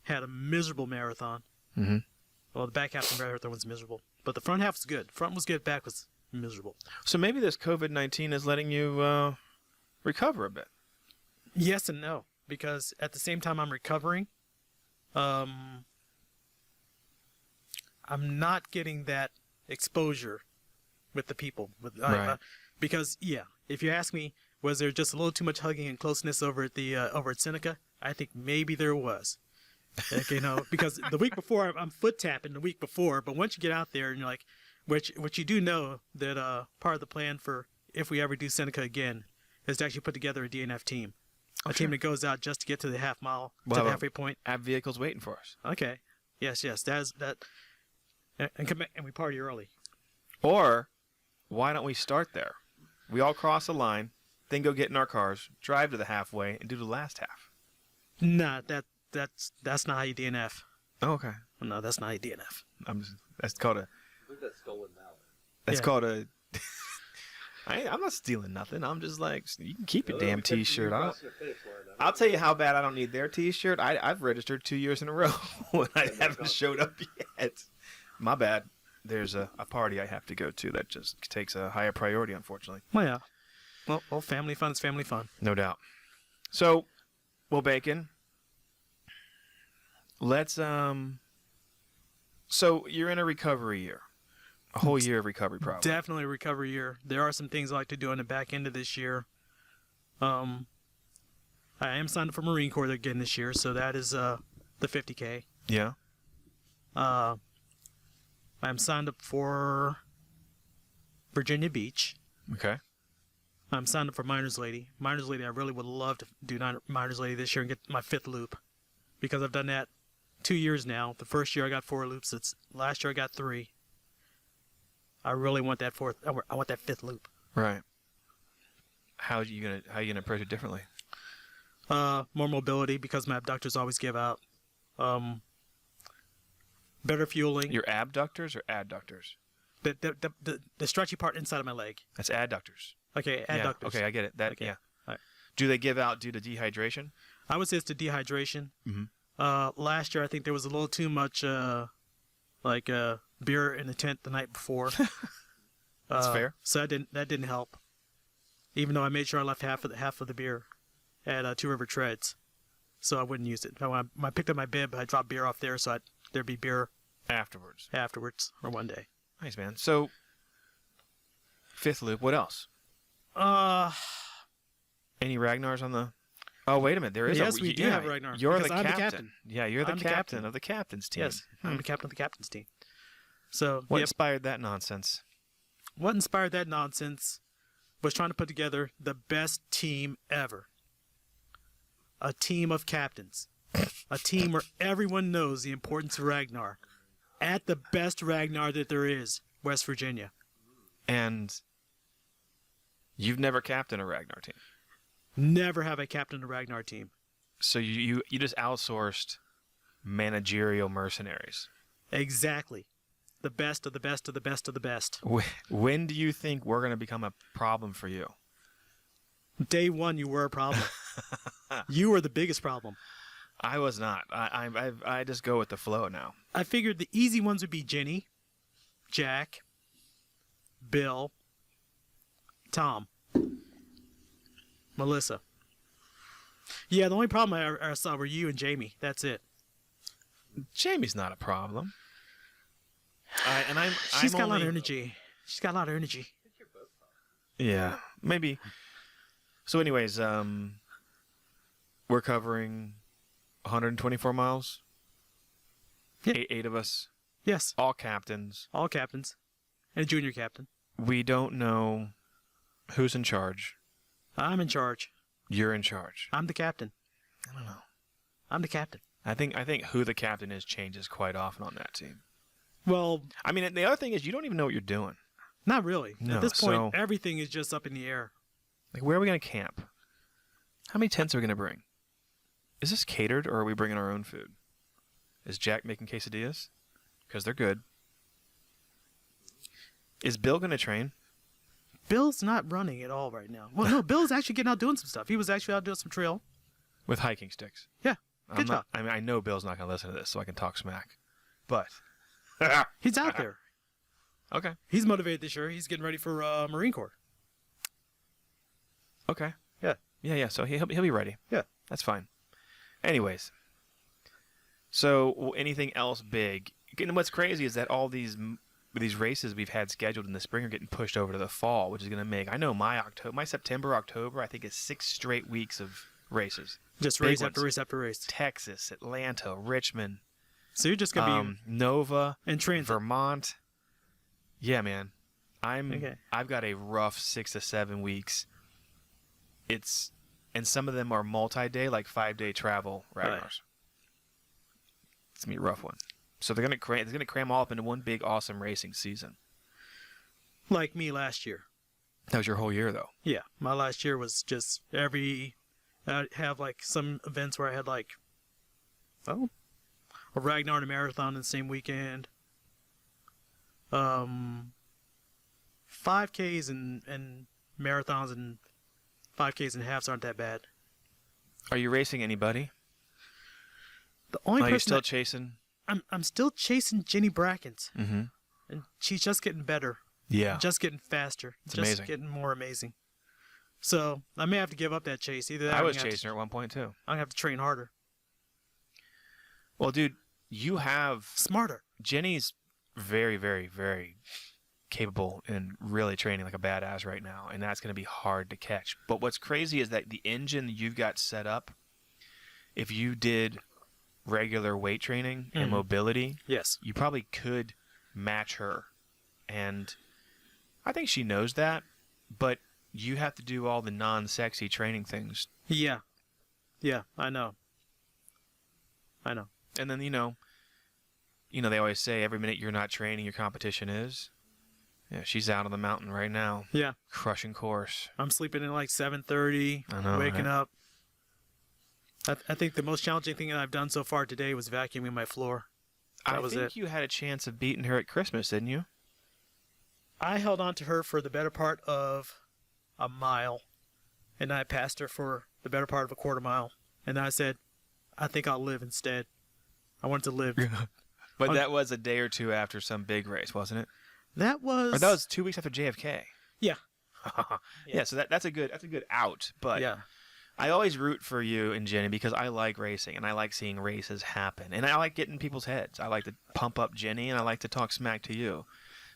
Had a miserable marathon. Mhm. Well, the back half of the marathon was miserable, but the front half was good. Front was good. Back was miserable. So maybe this COVID-19 is letting you recover a bit. Yes and no, because at the same time I'm recovering, I'm not getting that exposure with the people. Right. Because if you ask me, was there just a little too much hugging and closeness over at Seneca? I think maybe there was. Like, because the week before I'm foot tapping the week before, but once you get out there and you're like, which you do know that part of the plan for if we ever do Seneca again is to actually put together a DNF team. A team that goes out just to get to the half mile, to the halfway point. Have vehicles waiting for us. Okay. Yes. That. And we party early. Or why don't we start there? We all cross the line, then go get in our cars, drive to the halfway, and do the last half. Nah, that's not how you DNF. Oh, okay. No, that's not how you DNF. That's called a. I think that's stolen valor. That's called a. I'm not stealing nothing. I'm just like, you can keep your damn T-shirt. I'll tell you how bad I don't need their T-shirt. I've registered 2 years in a row when I haven't showed up yet. My bad. There's a party I have to go to that just takes a higher priority, unfortunately. Well, yeah. Well, family fun is family fun. No doubt. So, Bacon, let's So you're in a recovery year. A whole year of recovery, probably. Definitely a recovery year. There are some things I like to do on the back end of this year. I am signed up for Marine Corps again this year, so that is the 50K. Yeah. I'm signed up for Virginia Beach. Okay. I'm signed up for Miners Lady. Miners Lady, I really would love to do Miners Lady this year and get my 5th loop, because I've done that 2 years now. The first year I got 4 loops. Last year I got 3. I really want that 4th. I want that 5th loop. Right. How are you gonna approach it differently? More mobility, because my abductors always give out. Better fueling. Your abductors or adductors? The stretchy part inside of my leg. That's adductors. Okay, Yeah. adductors. Okay, I get it. That Okay. yeah. All right. Do they give out due to dehydration? I would say it's the dehydration. Mm-hmm. Last year I think there was a little too much beer in the tent the night before. That's fair. So that didn't help. Even though I made sure I left half of the beer at Two River Treads, so I wouldn't use it. When I picked up my bib, I dropped beer off there, so there'd be beer Afterwards or one day. Nice, man. So 5th loop. What else? Any Ragnars on the? Oh, wait a minute. There is. Yes, we do have Ragnar. You're the because I'm captain. the captain. Yeah, you're the I'm the captain captain of the captain's team. Yes, I'm the captain of the captain's team. So What inspired that nonsense? What inspired that nonsense was trying to put together the best team ever. A team of captains. A team where everyone knows the importance of Ragnar. At the best Ragnar that there is, West Virginia. And you've never captained a Ragnar team. Never have I captained a Ragnar team. So you just outsourced managerial mercenaries. Exactly. The best of the best of the best of the best. When do you think we're going to become a problem for you? Day one, you were a problem. You were the biggest problem. I was not. I just go with the flow now. I figured the easy ones would be Jenny, Jack, Bill, Tom, Melissa. Yeah, the only problem I saw were you and Jamie. That's it. Jamie's not a problem. She's got a lot of energy. She's got a lot of energy. Yeah, maybe. So, anyways, we're covering 124 miles. Yeah. Eight of us. Yes. All captains. All captains. And a junior captain. We don't know who's in charge. I'm in charge. You're in charge. I'm the captain. I don't know. I'm the captain. I think who the captain is changes quite often on that team. Well, I mean, the other thing is you don't even know what you're doing. not really. No, At this point, so- everything is just up in the air. Like, where are we going to camp? How many tents are we going to bring? Is this catered, or are we bringing our own food? Is Jack making quesadillas? Because they're good. Is Bill going to train? Bill's not running at all right now. Well, no, Bill's actually getting out doing some stuff. He was actually out doing some trail. With hiking sticks? Yeah, good job. I mean, I know Bill's not going to listen to this, so I can talk smack. But He's out there. Okay. He's motivated this year. He's getting ready for Marine Corps. Okay. Yeah. Yeah. So he'll be ready. Yeah. That's fine. Anyways, so anything else big? And what's crazy is that all these races we've had scheduled in the spring are getting pushed over to the fall, which is going to make, I know my September, October, I think is 6 straight weeks of races. Just Big race ones. after race after race. Texas, Atlanta, Richmond. So you're just gonna be Nova, in transit. Vermont. Yeah, man. Okay. I've got a rough 6 to 7 weeks. And some of them are multi-day, like 5-day travel Ragnars. Right. It's gonna be a rough one. So they're gonna cram all up into one big awesome racing season. Like me last year. That was your whole year, though. Yeah, my last year was just I'd have like some events where I had like, a Ragnar and a marathon in the same weekend. 5Ks and marathons and 5Ks and halves aren't that bad. Are you racing anybody? The only Are you person still chasing? I'm still chasing Jenny Brackens, Mm-hmm. and she's just getting better. Yeah. Just getting faster. It's just amazing. getting more amazing. So I may have to give up that chase. Either that I or was I'm gonna have chasing her at one point, too. I'm gonna have to train harder, Well, dude, you have... smarter. Jenny's very, very, very capable and really training like a badass right now, and that's going to be hard to catch. But what's crazy is that the engine you've got set up, if you did regular weight training and mobility, Yes. you probably could match her. And I think she knows that, but you have to do all the non-sexy training things. Yeah. Yeah. I know. And then, they always say every minute you're not training, your competition is. Yeah, she's out on the mountain right now, Yeah. crushing course. I'm sleeping at like 7:30. I know, Waking right? up. I think the most challenging thing that I've done so far today was vacuuming my floor. That was think it. you had a chance of beating her at Christmas, didn't you? I held on to her for the better part of a mile, and I passed her for the better part of a quarter mile. And I said, I think I'll live instead. I wanted to live. But that was a day or two after some big race, wasn't it? That was... Or that was 2 weeks after JFK. Yeah. Yeah, so that's a good out. But Yeah. I always root for you and Jenny because I like racing and I like seeing races happen. And I like getting people's heads. I like to pump up Jenny and I like to talk smack to you.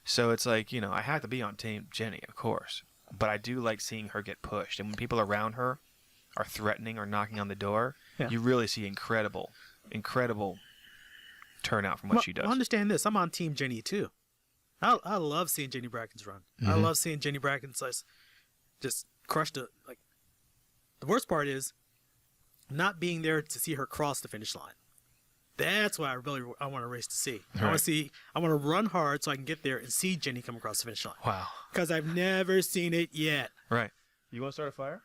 So it's like, I have to be on Team Jenny, of course. But I do like seeing her get pushed. And when people around her are threatening or knocking on the door, you really see incredible turnout from what she does. Well, understand this. I'm on Team Jenny, too. I love seeing Jenny Brackens run. I love seeing Jenny Brackens just crush the... Like, the worst part is not being there to see her cross the finish line. That's what I want to race to see. Right. I want to run hard so I can get there and see Jenny come across the finish line. Wow. Because I've never seen it yet. Right. You want to start a fire?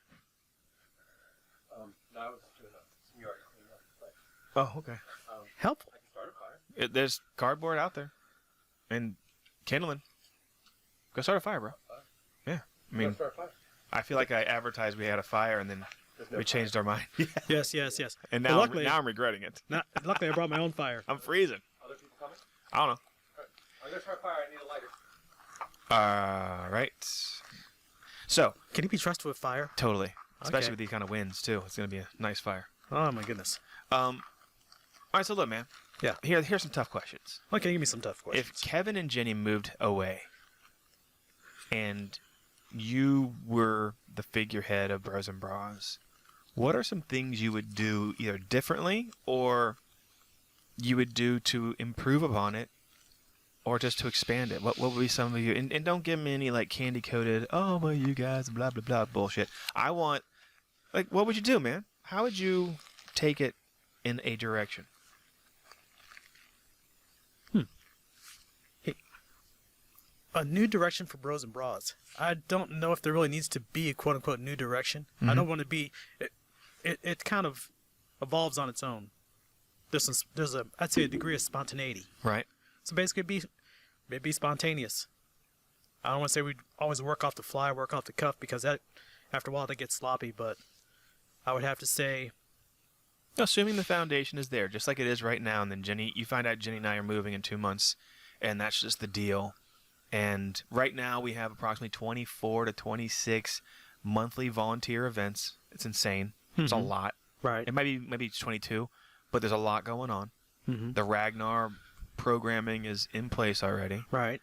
No, I was doing some yard cleaning up. Oh, okay. Helpful. I can start a fire. There's cardboard out there. And kindling. Go start a fire, bro. Yeah. I mean, Start a fire. I feel like I advertised we had a fire and then we changed our mind. Yes. And But now, luckily, I'm regretting it. luckily, I brought my own fire. I'm freezing. Other people coming? I don't know. I'm gonna start a fire. I need a lighter. All right. So, Can you be trusted with fire? totally. Especially Okay. with these kind of winds, too. It's going to be a nice fire. Oh, my goodness. All right, so look, man. Yeah. Here's some tough questions. Okay, give me some tough questions. If Kevin and Jenny moved away and you were the figurehead of Bros and Bras, what are some things you would do either differently or you would do to improve upon it or just to expand it? What would be some of you? And don't give me any like candy coated, oh, well, you guys, blah, blah, blah bullshit. I want, like, what would you do, man? How would you take it in a direction? A new direction for Bros and Bras. I don't know if there really needs to be a quote-unquote new direction. I don't want to be... It kind of evolves on its own. There's I'd say a degree of spontaneity. Right. So basically, it'd be spontaneous. I don't want to say we'd always work off the fly, work off the cuff, because that, after a while, that gets sloppy. But I would have to say, Assuming the foundation is there, just like it is right now, and then you find out Jenny and I are moving in 2 months, and that's just the deal, And right now we have approximately 24 to 26 monthly volunteer events. It's insane. It's a lot. Right. It might be maybe it's 22, but there's a lot going on. Mm-hmm. The Ragnar programming is in place already. Right.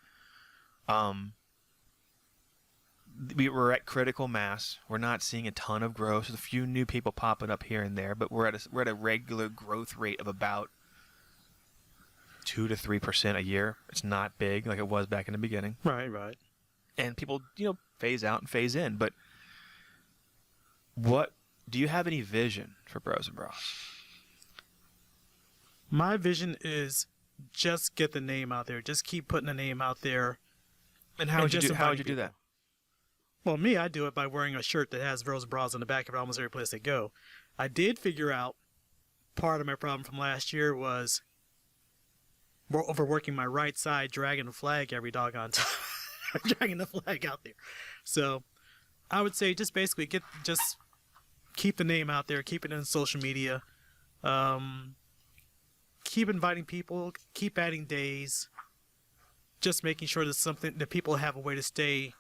We're at critical mass. We're not seeing a ton of growth. There's a few new people popping up here and there, but we're at a regular growth rate of about 2 to 3% a year. It's not big like it was back in the beginning. Right. Right. And people, phase out and phase in. But what do you have any vision for Bros and Bras? My vision is just get the name out there. Just keep putting the name out there. And how would you do that? Well, me, I do it by wearing a shirt that has Bros and Bras on the back of it almost every place I go. I did figure out part of my problem from last year was overworking my right side, dragging the flag every doggone time. Dragging the flag out there. So I would say just basically just keep the name out there, keep it in social media, keep inviting people, keep adding days, just making sure that something that people have a way to stay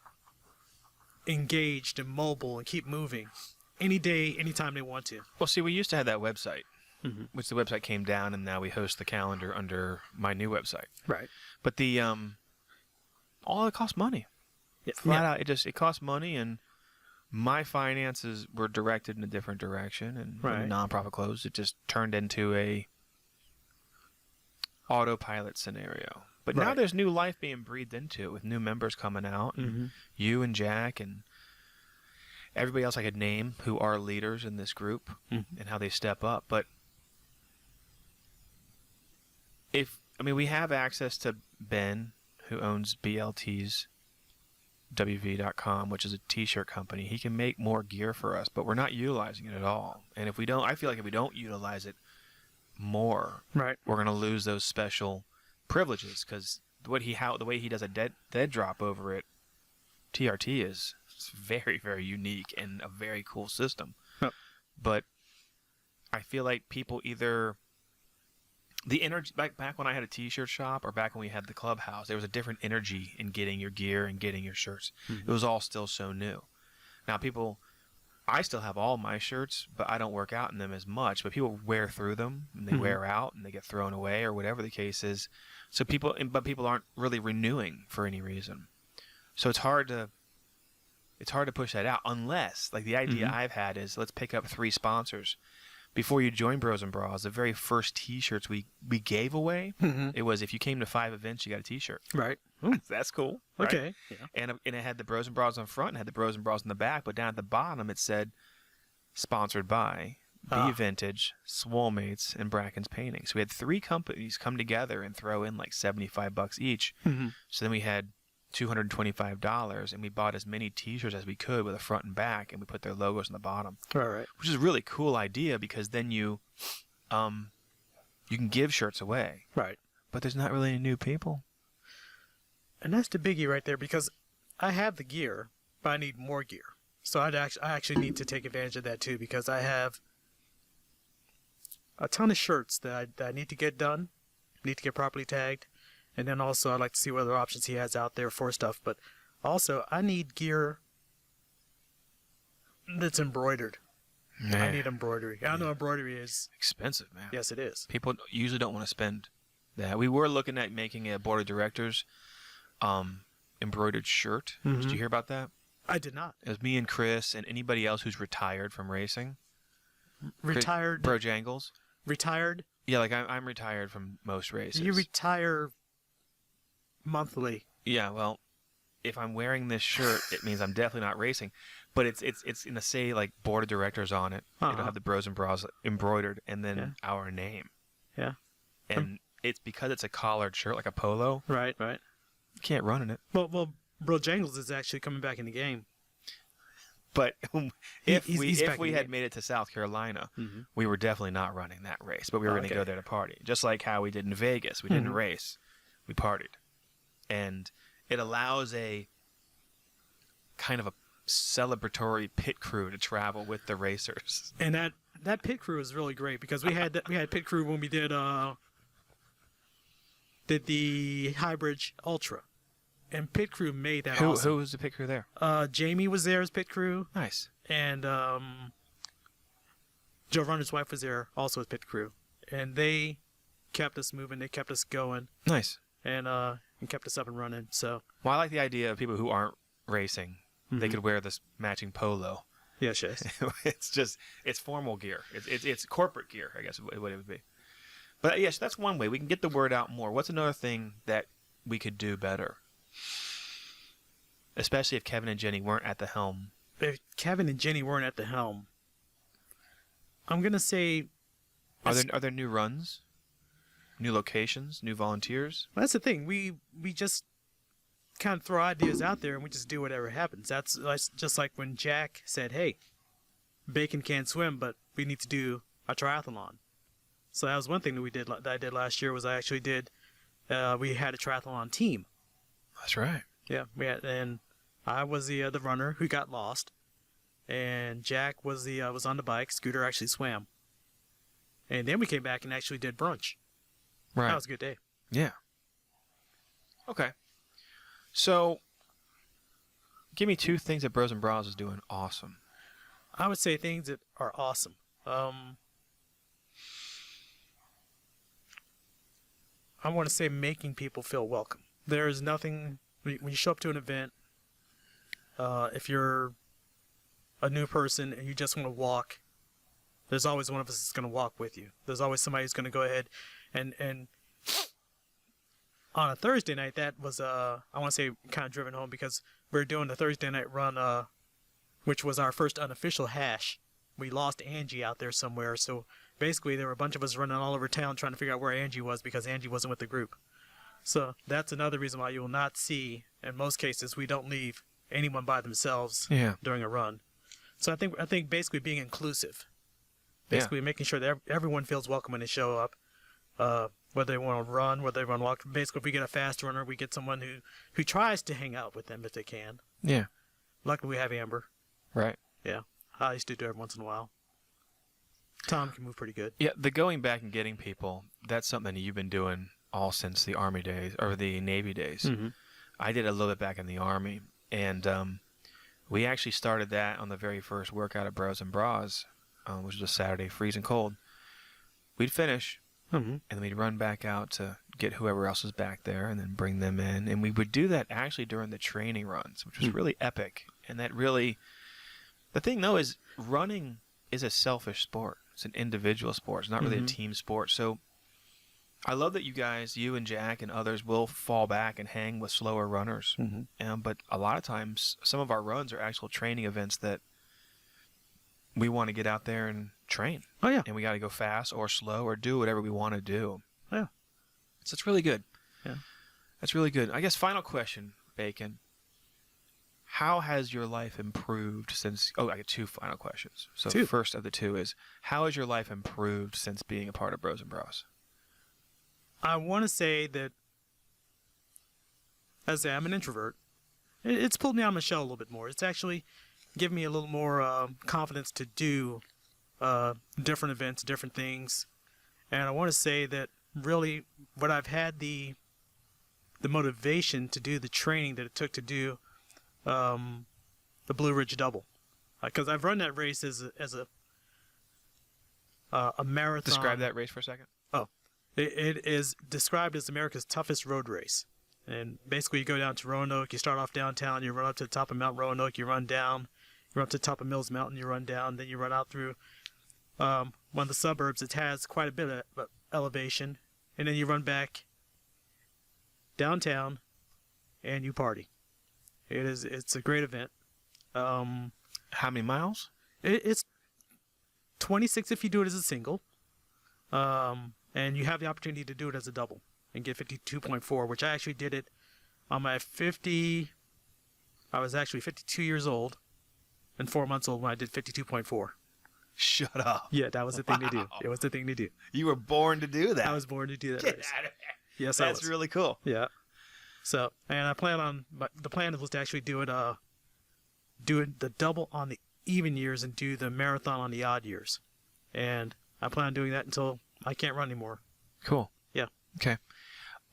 engaged and mobile and keep moving any day, anytime they want to. Well, see, we used to have that website, Mm-hmm. which the website came down, and now we host the calendar under my new website. Right. But the all it costs money. Yeah. Flat out, it costs money, and my finances were directed in a different direction, and when Right. the nonprofit closed, it just turned into a autopilot scenario. But now Right. there's new life being breathed into it with new members coming out, and Mm-hmm. you and Jack and everybody else I could name who are leaders in this group Mhm. and how they step up. But we have access to Ben, who owns BLT's WV.com, which is a t-shirt company. He can make more gear for us, but we're not utilizing it at all. And I feel like if we don't utilize it more, Right. we're going to lose those special privileges, because the way he does a dead drop over at TRT is very, very unique and a very cool system. Yep. But I feel like people either the energy back when I had a t-shirt shop, or back when we had the clubhouse, there was a different energy in getting your gear and getting your shirts. Mm-hmm. It was all still so new. Now I still have all my shirts, but I don't work out in them as much. But people wear through them, and they Mhm. wear out, and they get thrown away, or whatever the case is. So people aren't really renewing for any reason. So it's hard to push that out, unless, like, the idea Mhm. I've had is, let's pick up 3 sponsors. Before you join Bros and Bras, the very first T-shirts we gave away, Mm-hmm. it was, if you came to 5 events, you got a T-shirt. Right. That's cool. Right? Okay. Yeah. And it had the Bros and Bras on front, and had the Bros and Bras on the back, but down at the bottom it said, sponsored by B Vintage, Swolemates, and Brackens Painting. So we had 3 companies come together and throw in like $75 each. Mm-hmm. So then we had $225, and we bought as many T-shirts as we could with a front and back, and we put their logos on the bottom, All right. which is a really cool idea, because then you can give shirts away, Right. but there's not really any new people. And that's the biggie right there, because I have the gear, but I need more gear. So I actually need to take advantage of that too, because I have a ton of shirts that I need to get done, need to get properly tagged, and then also I'd like to see what other options he has out there for stuff. But also I need gear that's embroidered. I need embroidery. I know embroidery is Expensive, man. yes, it is. People usually don't want to spend that. We were looking at making a board of directors embroidered shirt. Did you hear about that? I did not. It was me and Chris and anybody else who's retired from racing. Retired. Bro Jangles. Retired. Yeah, like I'm retired from most races. You retire monthly. Yeah, well, if I'm wearing this shirt, it means I'm definitely not racing. But it's gonna say like board of directors on it. Uh-huh. It'll have the Bros and Bras embroidered, and then Yeah. our name. Yeah. And it's because it's a collared shirt, like a polo. Right. Right. You can't run in it. Well, Bro Jangles is actually coming back in the game. But if he's back in we the had game. made it to South Carolina, Mhm. we were definitely not running that race. But we were Oh, going to okay. go there to party, just like how we did in Vegas. We didn't Mhm. race, we partied, and it allows a kind of a celebratory pit crew to travel with the racers. And that pit crew is really great, because we had pit crew when we did the High Bridge Ultra, and pit crew made that Who awesome. was the pit crew there? Jamie was there as pit crew, Nice. and Joe Runner's wife was there also as pit crew, and they kept us moving. They kept us going, Nice. and kept us up and running. So Well, I like the idea of people who aren't racing. They could wear this matching polo. yes. It's formal gear. It's corporate gear, I guess, what it would be. But yes, that's one way we can get the word out more. What's another thing that we could do better? Especially if Kevin and Jenny weren't at the helm. If Kevin and Jenny weren't at the helm, I'm gonna say, Are there new runs, new locations, new volunteers? well, that's the thing. We just kind of throw ideas out there and we just do whatever happens. That's just like when Jack said, "Hey, Bacon can't swim, but we need to do a triathlon." So that was one thing that I did last year. Was I actually did we had a triathlon team. That's right. Yeah, and I was the runner who got lost, and Jack was was on the bike. Scooter actually swam, and then we came back and actually did brunch. Right. That was a good day. Yeah. Okay. So, give me two things that Bros and Bras is doing awesome. I would say things that are awesome. I want to say making people feel welcome. There is nothing when you show up to an event. If you're a new person and you just want to walk, there's always one of us that's going to walk with you. There's always somebody who's going to go ahead and on a Thursday night, that was I want to say kind of driven home because we were doing the Thursday night run, which was our first unofficial hash. We lost Angie out there somewhere, so basically there were a bunch of us running all over town trying to figure out where Angie was because Angie wasn't with the group. So that's another reason why you will not see, in most cases, we don't leave anyone by themselves during a run. So I think basically being inclusive, basically making sure that everyone feels welcome when they show up, whether they want to run, whether they want to walk. Basically, if we get a fast runner, we get someone who tries to hang out with them if they can. Yeah. Luckily, we have Amber. Right. Yeah, I used to do it every once in a while. Tom can move pretty good. Yeah, the going back and getting people, that's something that you've been doing all since the Army days, or the Navy days. Mm-hmm. I did a little bit back in the Army, and we actually started that on the very first workout at Bros and Bras, which was a Saturday, freezing cold. We'd finish, and then we'd run back out to get whoever else was back there and then bring them in. And we would do that actually during the training runs, which was really epic. And that really... The thing, though, is running is a selfish sport. It's an individual sport. It's not really a team sport. So I love that you and Jack and others will fall back and hang with slower runners. But a lot of times, some of our runs are actual training events that we want to get out there and train. Oh, yeah. And we got to go fast or slow or do whatever we want to do. Yeah. So it's really good. Yeah. That's really good. I guess final question, Bacon. How has your life improved since... Oh, I got two final questions. So Two. First of the two is, how has your life improved since being a part of Bros and Bros? I want to say that, as I say, I'm an introvert. It's pulled me out of my shell a little bit more. It's actually given me a little more confidence to do different events, different things. And I want to say that really what I've had the motivation to do the training that it took to do the Blue Ridge Double. Because I've run that race as a marathon. Describe that race for a second. Oh, it is described as America's toughest road race. And basically you go down to Roanoke, you start off downtown, you run up to the top of Mount Roanoke, you run down, you run up to the top of Mills Mountain, you run down, then you run out through one of the suburbs. It has quite a bit of elevation, and then you run back downtown and you party. It's a great event. How many miles? It's 26 if you do it as a single, and you have the opportunity to do it as a double and get 52.4, which I actually did it on my 50. I was actually 52 years old and 4 months old when I did 52.4. Shut up. Yeah, that was the thing to do. It was the thing to do. You were born to do that. I was born to do that Get race. out of here. Yes, That's really cool. Yeah. So, and I plan on, the plan was to actually do it the double on the even years and do the marathon on the odd years. And I plan on doing that until I can't run anymore. Cool. Yeah. Okay.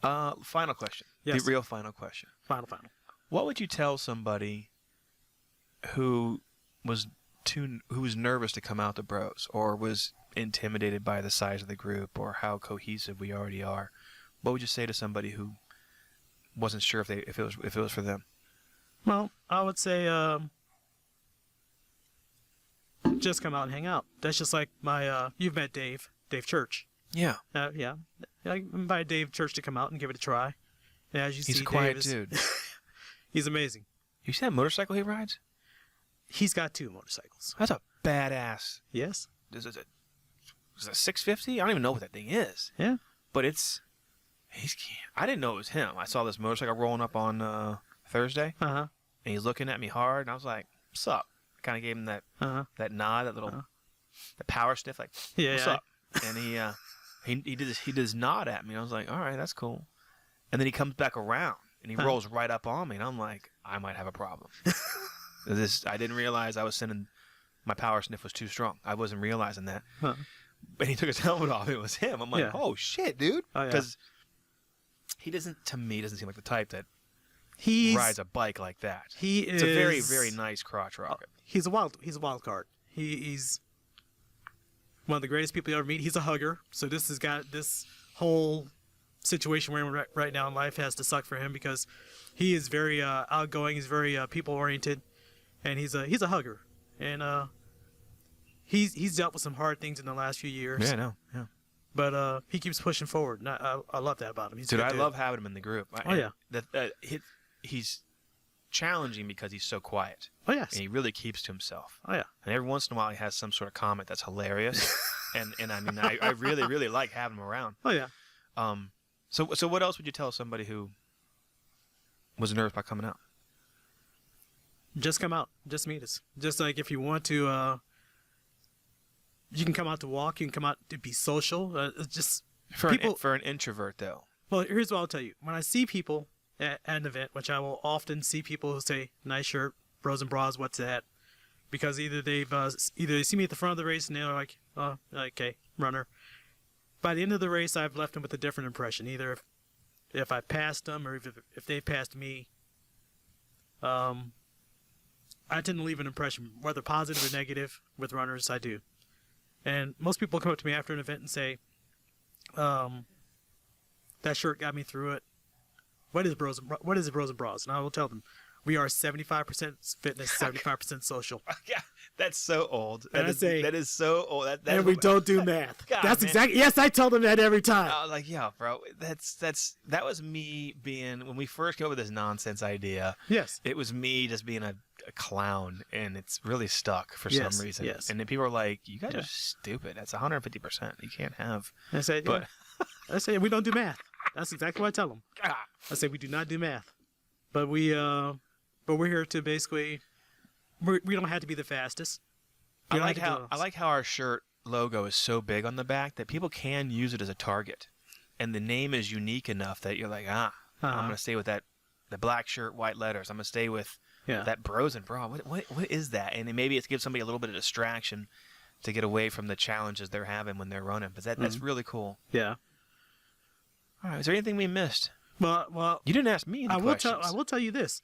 Final question. Yes. The real final question. Final. What would you tell somebody who was nervous to come out to Bros, or was intimidated by the size of the group or how cohesive we already are? What would you say to somebody who wasn't sure if it was for them? Well, I would say just come out and hang out. That's just like my you've met Dave Church. Yeah. Yeah. I invite Dave Church to come out and give it a try. And as you see, He's a quiet Dave dude. He's amazing. You see that motorcycle he rides? He's got 2 motorcycles. That's a badass. Yes. Is it a 650? I don't even know what that thing is. Yeah. But I didn't know it was him. I saw this motorcycle rolling up on Thursday, Uh-huh. and he's looking at me hard, and I was like, "What's up?" I kind of gave him that that nod, that little the power sniff, like, Yeah. "What's up?" And he did his nod at me. I was like, "All right, that's cool." And then he comes back around and he rolls right up on me, and I'm like, I might have a problem. I didn't realize I was sending my power sniff was too strong. I wasn't realizing that. Huh. But he took his helmet off. It was him. I'm like, Yeah. oh shit, dude. Oh, yeah. Because he doesn't seem like the type that He rides a bike like that. It's a very, very nice crotch rocket. He's a wild card. He's one of the greatest people you ever meet. He's a hugger. So this whole situation we're in right now in life has to suck for him because he is very outgoing. He's very people oriented, and he's a hugger. And he's dealt with some hard things in the last few years. Yeah, I know. Yeah. But he keeps pushing forward. And I love that about him. He's a Dude, good I dude. love having him in the group. Oh, yeah. He's challenging because he's so quiet. Oh yes. And he really keeps to himself. Oh yeah. And every once in a while he has some sort of comment that's hilarious. and I mean, I really, really like having him around. Oh yeah. So what else would you tell somebody who was nervous about coming out? Just come out. Just meet us. Just like if you want to, you can come out to walk. You can come out to be social. Just for an introvert though. Well, here's what I'll tell you. When I see people at an event, which I will often see people who say, "Nice shirt, bros and bras, what's that?" Because either they see me at the front of the race and they're like, "Oh, okay, runner." By the end of the race, I've left them with a different impression. Either if I passed them or if they passed me, I tend to leave an impression, whether positive or negative, with runners. I do. And most people come up to me after an event and say, that shirt got me through it. What is Bros and Bras? And I will tell them, we are 75% fitness, 75% social. Yeah, that's so old. And That is so old. And we don't do math. God, That's man. exactly. Yes, I tell them that every time. I was like, yeah, bro. That was me being when we first came up with this nonsense idea. Yes. It was me just being a clown, and it's really stuck for some reason. Yes. And then people are like, "You guys are stupid. That's 150%. You can't have." I say, But I say we don't do math. That's exactly what I tell them. I say we do not do math, but we're here to basically. We don't have to be the fastest. I like how our shirt logo is so big on the back that people can use it as a target, and the name is unique enough that you're like, I'm gonna stay with that, the black shirt, white letters. I'm gonna stay with that Bros and Bra. What is that? And maybe it gives somebody a little bit of distraction to get away from the challenges they're having when they're running. But that's really cool. Yeah. All right. Is there anything we missed? Well, You didn't ask me any questions. I will tell you this.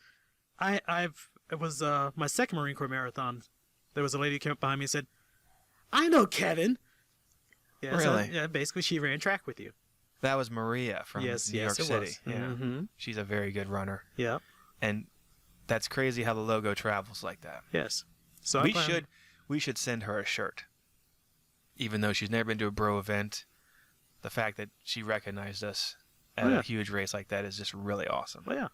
It was my second Marine Corps marathon. There was a lady who came up behind me and said, "I know Kevin." Yeah, Really? Yeah. Basically, she ran track with you. That was Maria from New York it City. was. Yeah. Mm-hmm. She's a very good runner. Yeah. And that's crazy how the logo travels like that. Yes. So we should send her a shirt. Even though she's never been to a bro event, the fact that she recognized us at a huge race like that is just really awesome. Well, yeah.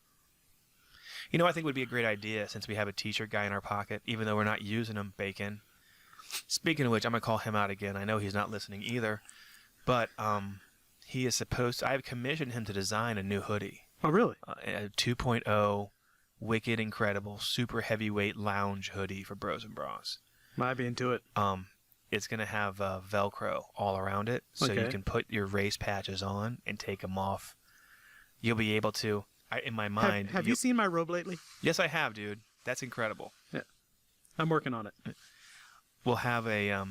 You know, I think would be a great idea since we have a t-shirt guy in our pocket, even though we're not using him, Bacon. Speaking of which, I'm going to call him out again. I know he's not listening either, but he is I've commissioned him to design a new hoodie. Oh, really? A 2.0 wicked, incredible, super heavyweight lounge hoodie for Bros and Bras. Might be into it. It's going to have Velcro all around it, so you can put your race patches on and take them off. You'll be able to, in my mind... Have you seen my robe lately? Yes, I have, dude. That's incredible. Yeah. I'm working on it. We'll have a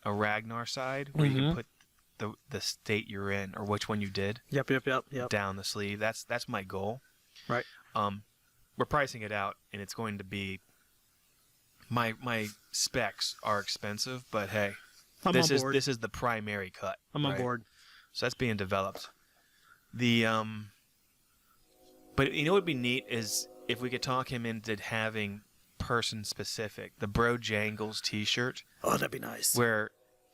Ragnar side where you can put the state you're in or which one you did. Yep. Down the sleeve. That's my goal. Right. We're pricing it out, and it's going to be my specs are expensive, but hey, this is the primary cut. I'm on board. So that's being developed. But you know what would be neat is if we could talk him into having person specific, the Bro Jangles T-shirt. Oh, that'd be nice. Where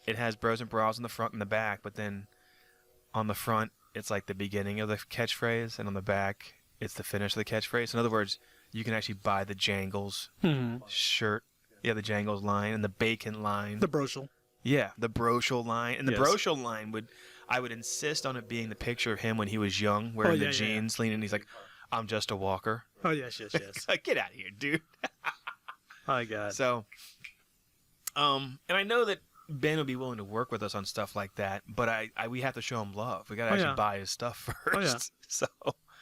it has bros and bras on the front and the back, but then on the front it's like the beginning of the catchphrase, and on the back it's the finish of the catchphrase. In other words, you can actually buy the Jangles shirt. Yeah, the Jangles line and the Bacon line. The Brochel. Yeah, the Brochel line. And the Yes. Brochel line I would insist on it being the picture of him when he was young, wearing the jeans, leaning. He's like, "I'm just a walker." Oh, yes. Like, get out of here, dude. My God. So, and I know that Ben would be willing to work with us on stuff like that, but we have to show him love. We got to actually buy his stuff first. Oh, yeah. So,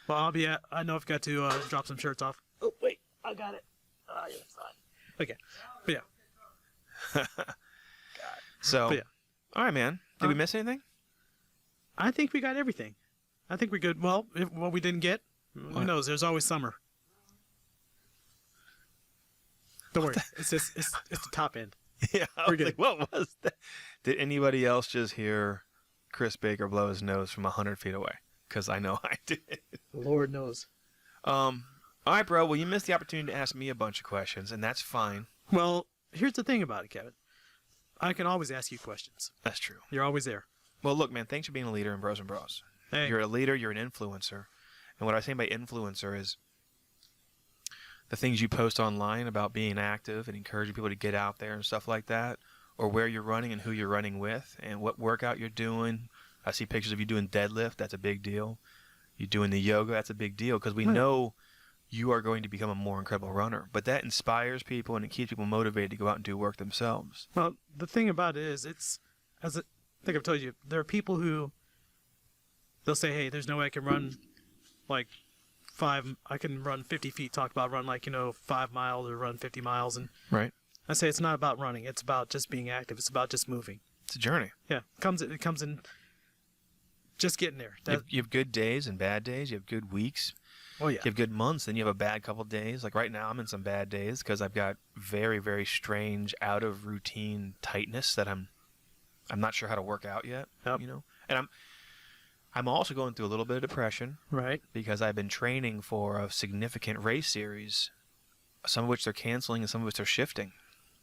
Well, I know I've got to drop some shirts off. Oh, wait. I got it. Yeah, it's fine. Okay. But yeah. so But yeah. All right, man. Did we miss anything? I think we got everything. I think we're good. Well, if what we didn't get, who knows? There's always summer. Don't worry. It's the top end. Yeah, We're good. Like, what was that? Did anybody else just hear Chris Baker blow his nose from 100 feet away? Because I know I did. Lord knows. All right, bro. Well, you missed the opportunity to ask me a bunch of questions, and that's fine. Well, here's the thing about it, Kevin. I can always ask you questions. That's true. You're always there. Well, look, man, thanks for being a leader in Bros and Bros. Hey. You're a leader, you're an influencer. And what I say by influencer is the things you post online about being active and encouraging people to get out there and stuff like that, or where you're running and who you're running with and what workout you're doing. I see pictures of you doing deadlift. That's a big deal. You doing the yoga. That's a big deal because we know you are going to become a more incredible runner. But that inspires people and it keeps people motivated to go out and do work themselves. Well, the thing about it is, I think I've told you, there are people who they'll say, hey, there's no way I can run I can run 50 feet, talk about run 5 miles or run 50 miles. And right. I say it's not about running. It's about just being active. It's about just moving. It's a journey. Yeah. It comes in just getting there. You have good days and bad days. You have good weeks. Oh, yeah. You have good months, then you have a bad couple days. Like right now, I'm in some bad days because I've got very, very strange, out of routine tightness that I'm not sure how to work out yet. Yep. And I'm also going through a little bit of depression, Right. because I've been training for a significant race series, some of which they're canceling and some of which they're shifting,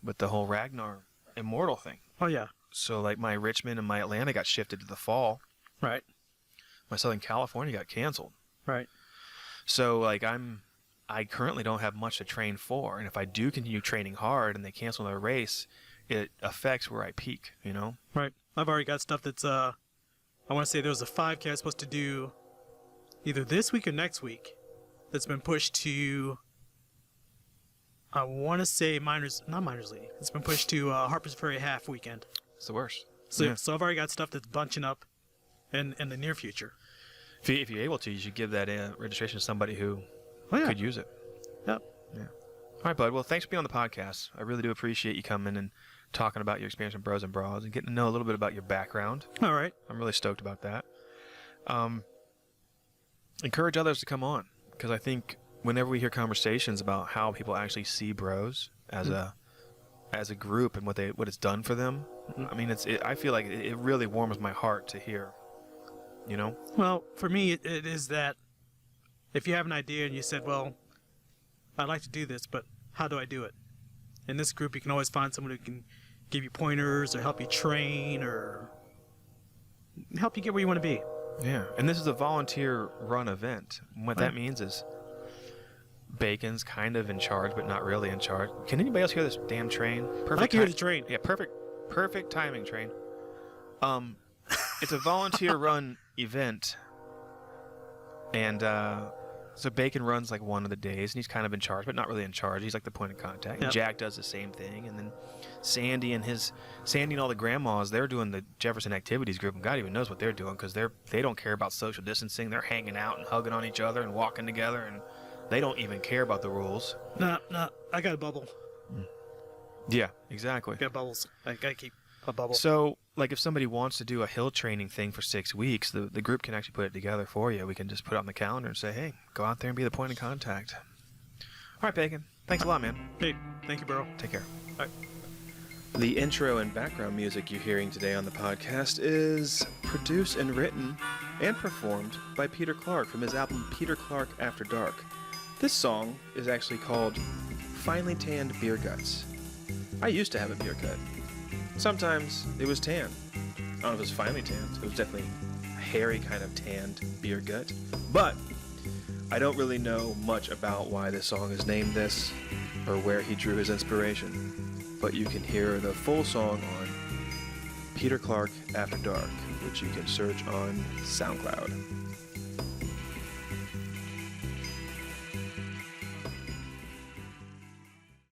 with the whole Ragnar Immortal thing. Oh, yeah. So like my Richmond and my Atlanta got shifted to the fall. Right. My Southern California got canceled. Right. So like I currently don't have much to train for, and if I do continue training hard and they cancel their race, it affects where I peak, Right. I've already got stuff that's I want to say there was a 5K I was supposed to do either this week or next week that's been pushed to, I want to say not minors league. It's been pushed to Harper's Ferry half weekend. It's the worst. So, Yeah. so I've already got stuff that's bunching up in the near future. If you're able to, you should give that registration to somebody who could use it. Yep. Yeah. All right, bud. Well, thanks for being on the podcast. I really do appreciate you coming and talking about your experience in Bros and Bras and getting to know a little bit about your background. All right. I'm really stoked about that. Encourage others to come on, because I think whenever we hear conversations about how people actually see Bros as a group and what it's done for them, I mean, I feel like it really warms my heart to hear. Well, for me, it is that if you have an idea and you said, well, I'd like to do this, but how do I do it? In this group, you can always find someone who can give you pointers or help you train or help you get where you want to be. Yeah, and this is a volunteer-run event. What that means is Bacon's kind of in charge, but not really in charge. Can anybody else hear this damn train? Perfect. I can hear the train. Yeah, perfect timing, train. It's a volunteer-run event, and so Bacon runs like one of the days, and he's kind of in charge, but not really in charge. He's like the point of contact. And Yep. Jack does the same thing, and then Sandy and all the grandmas, they're doing the Jefferson Activities Group, and God even knows what they're doing, because they don't care about social distancing. They're hanging out and hugging on each other and walking together, and they don't even care about the rules. No, I got a bubble. Yeah, exactly. I got bubbles. I gotta keep. a bubble. So, like, if somebody wants to do a hill training thing for 6 weeks, the group can actually put it together for you. We can just put it on the calendar and say, hey, go out there and be the point of contact. All right, Bacon. Thanks a lot, man. Hey, thank you, bro. Take care. Bye. The intro and background music you're hearing today on the podcast is produced and written and performed by Peter Clark from his album Peter Clark After Dark. This song is actually called Finely Tanned Beer Guts. I used to have a beer gut. Sometimes it was tan. I don't know if it was finely tanned. It was definitely a hairy kind of tanned beer gut. But I don't really know much about why this song is named this or where he drew his inspiration. But you can hear the full song on Peter Clark After Dark, which you can search on SoundCloud.